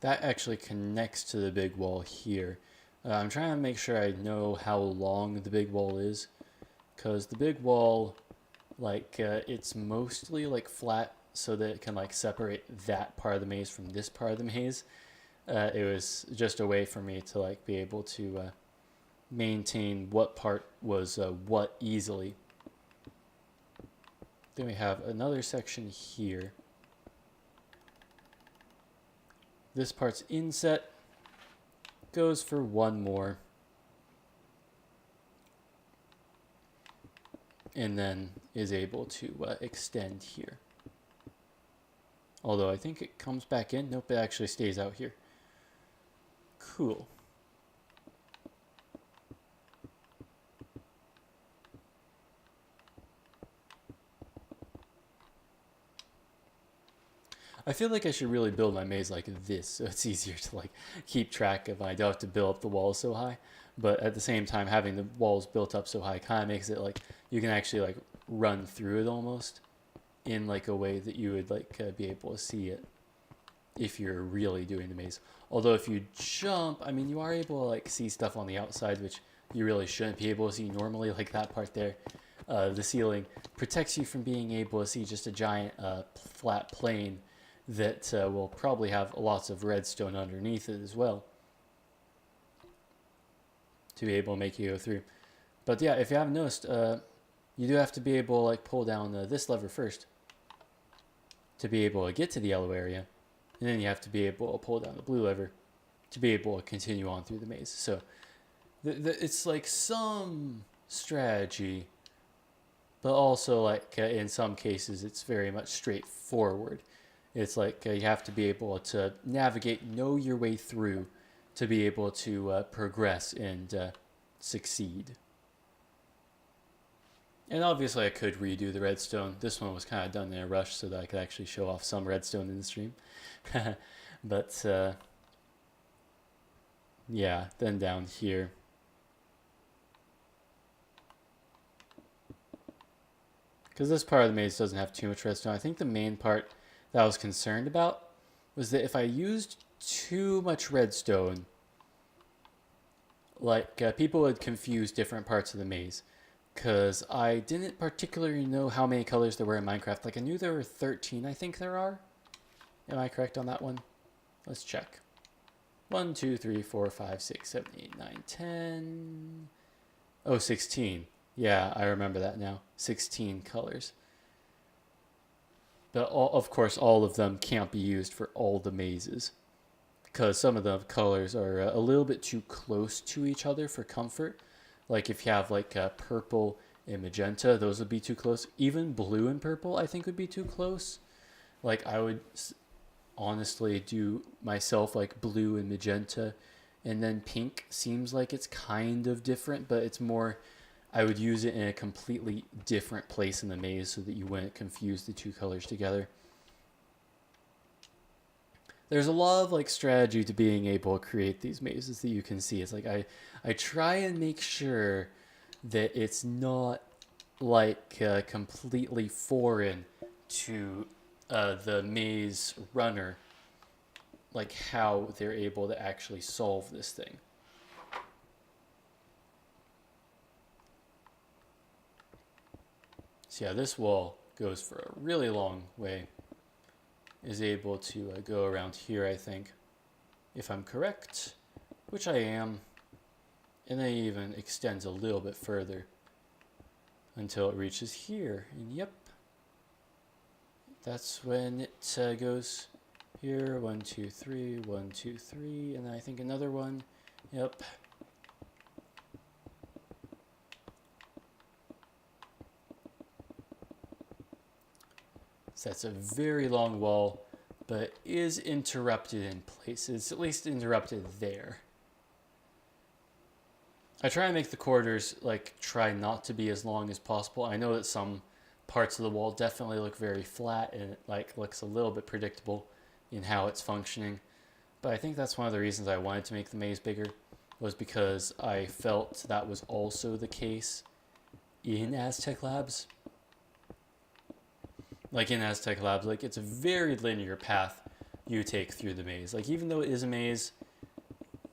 That actually connects to the big wall here. I'm trying to make sure I know how long the big wall is, because the big wall, like, it's mostly like flat so that it can like separate that part of the maze from this part of the maze. It was just a way for me to like be able to maintain what part was what easily. Then we have another section here. This part's inset, goes for one more, and then is able to extend here. Although I think it comes back in. Nope, it actually stays out here. Cool. I feel like I should really build my maze like this, so it's easier to like keep track of. I don't have to build up the walls so high, but at the same time, having the walls built up so high kind of makes it like you can actually like run through it almost in like a way that you would like be able to see it if you're really doing the maze. Although if you jump, I mean, you are able to like see stuff on the outside, which you really shouldn't be able to see normally, like that part there. The ceiling protects you from being able to see just a giant flat plane that will probably have lots of redstone underneath it as well to be able to make you go through. But yeah, if you haven't noticed, you do have to be able to like pull down this lever first to be able to get to the yellow area, and then you have to be able to pull down the blue lever to be able to continue on through the maze. So it's like some strategy, but also like in some cases it's very much straightforward. It's like you have to be able to navigate, know your way through to be able to progress and succeed. And obviously I could redo the redstone. This one was kind of done in a rush so that I could actually show off some redstone in the stream. But yeah, then down here. Because this part of the maze doesn't have too much redstone. I think the main part that I was concerned about was that if I used too much redstone, like people would confuse different parts of the maze. Because I didn't particularly know how many colors there were in Minecraft. Like I knew there were 13, I think there are. Am I correct on that one? Let's check. 1, 2, 3, 4, 5, 6, 7, 8, 9, 10. Oh, 16. Yeah, I remember that now. 16 colors. But of course, all of them can't be used for all the mazes, because some of the colors are a little bit too close to each other for comfort. Like if you have like purple and magenta, those would be too close. Even blue and purple, I think, would be too close. Like I would honestly do myself like blue and magenta And then pink seems like it's kind of different, but it's more, I would use it in a completely different place in the maze so that you wouldn't confuse the two colors together. There's a lot of like strategy to being able to create these mazes that you can see. It's like I try and make sure that it's not like completely foreign to the maze runner, like how they're able to actually solve this thing. So yeah, this wall goes for a really long way. Is able to go around here, I think, if I'm correct, which I am. And then it even extends a little bit further until it reaches here. And yep, that's when it goes here. 1, 2, 3, 1, 2, 3, and then I think another one. Yep. So that's a very long wall, but is interrupted in places, at least interrupted there. I try and make the corridors like try not to be as long as possible. I know that some parts of the wall definitely look very flat and it like looks a little bit predictable in how it's functioning. But I think that's one of the reasons I wanted to make the maze bigger, was because I felt that was also the case in Aztech Labs. Like in Aztech Labs, like it's a very linear path you take through the maze. Like even though it is a maze,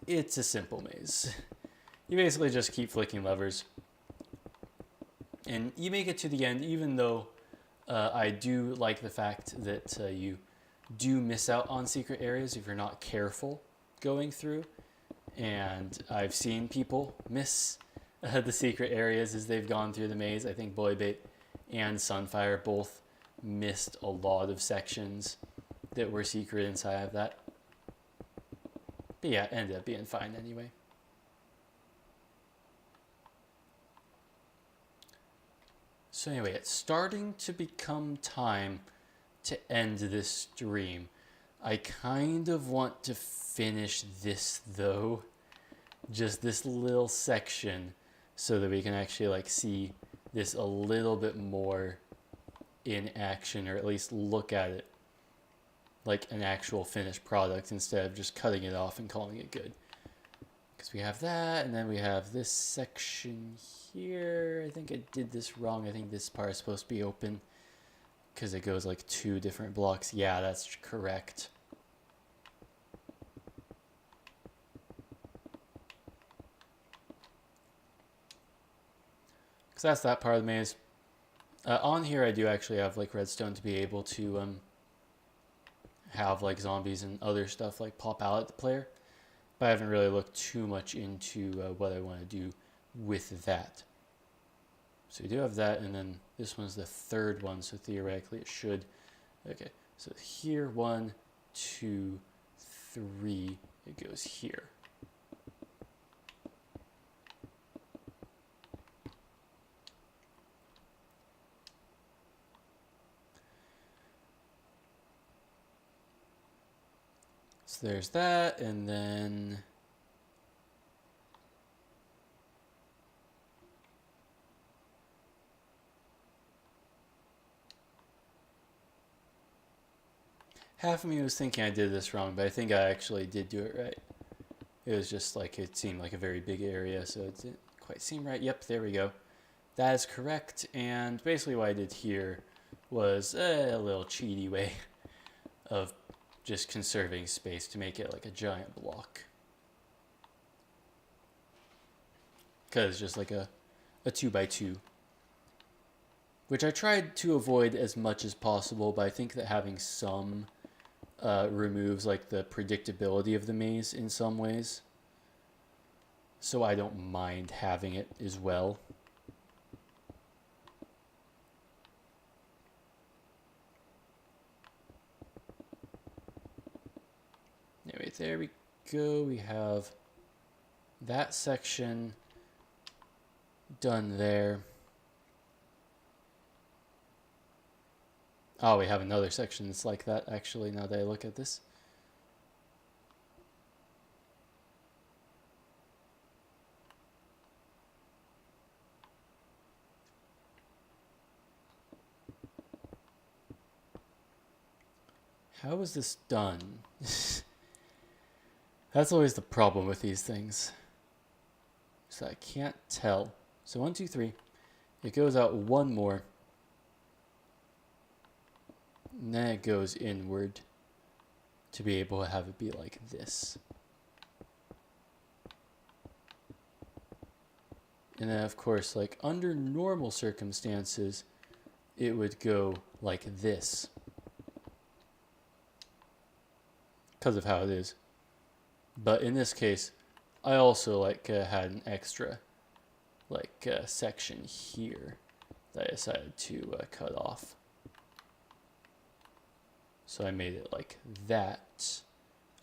it's a simple maze. You basically just keep flicking levers. And you make it to the end, even though I do like the fact that you do miss out on secret areas if you're not careful going through. And I've seen people miss the secret areas as they've gone through the maze. I think Boybait and Sunfire both missed a lot of sections that were secret inside of that. But yeah, it ended up being fine anyway. So anyway, it's starting to become time to end this stream. I kind of want to finish this though, just this little section, so that we can actually like see this a little bit more in action, or at least look at it like an actual finished product instead of just cutting it off and calling it good. Because we have that, and then we have this section here. I think I did this wrong. I think this part is supposed to be open because it goes like 2 different blocks. Yeah, that's correct. Because that's that part of the maze. On here I do actually have like redstone to be able to have like zombies and other stuff like pop out at the player. But I haven't really looked too much into what I want to do with that. So we do have that, and then this one's the third one, so theoretically it should. Okay, so here, 1, 2, 3, it goes here. So there's that, and then half of me was thinking I did this wrong, but I think I actually did do it right. It was just like it seemed like a very big area, so it didn't quite seem right. Yep, there we go. That is correct, and basically what I did here was a little cheaty way of just conserving space to make it like a giant block. Because it's just like a 2x2. Which I tried to avoid as much as possible, but I think that having some removes like the predictability of the maze in some ways. So I don't mind having it as well. Anyway, there we go. We have that section done there. Oh, we have another section that's like that, actually, now that I look at this. How is this done? That's always the problem with these things. So I can't tell. So 1, 2, 3. It goes out one more. And then it goes inward to be able to have it be like this. And then of course, like under normal circumstances, it would go like this. Because of how it is. But in this case, I also had an extra section here that I decided to cut off. So I made it like that,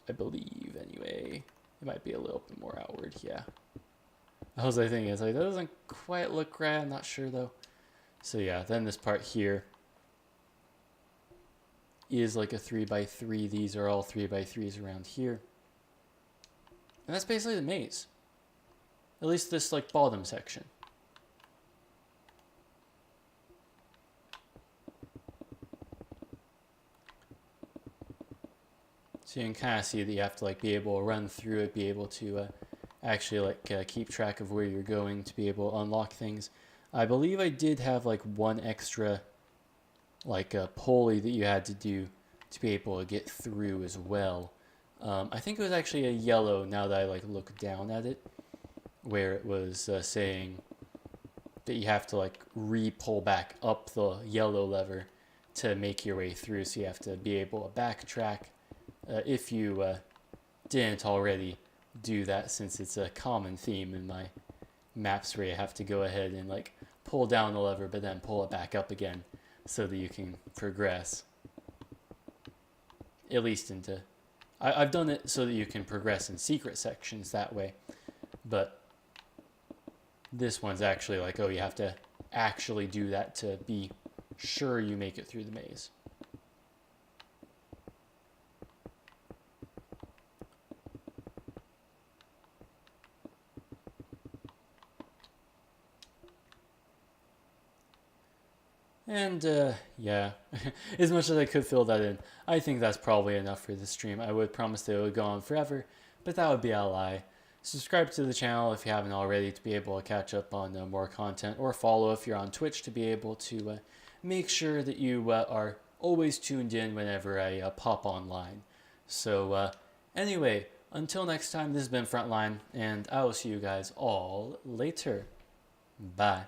I believe, anyway. It might be a little bit more outward, yeah. I was thinking, it's like, that doesn't quite look right, I'm not sure though. So yeah, then this part here is like a 3x3. These are all 3x3s around here. And that's basically the maze. At least this like bottom section. So you can kind of see that you have to like be able to run through it, be able to actually keep track of where you're going to be able to unlock things. I believe I did have like one extra a pulley that you had to do to be able to get through as well. I think it was actually a yellow now that I look down at it, where it was saying that you have to re-pull back up the yellow lever to make your way through. So you have to be able to backtrack if you didn't already do that, since it's a common theme in my maps where you have to go ahead and pull down the lever but then pull it back up again so that you can progress. At least into... I've done it so that you can progress in secret sections that way, but this one's actually oh, you have to actually do that to be sure you make it through the maze. And yeah, as much as I could fill that in, I think that's probably enough for this stream. I would promise that it would go on forever, but that would be a lie. Subscribe to the channel if you haven't already to be able to catch up on more content, or follow if you're on Twitch to be able to make sure that you are always tuned in whenever I pop online. So anyway, until next time, this has been Frontline, and I will see you guys all later. Bye.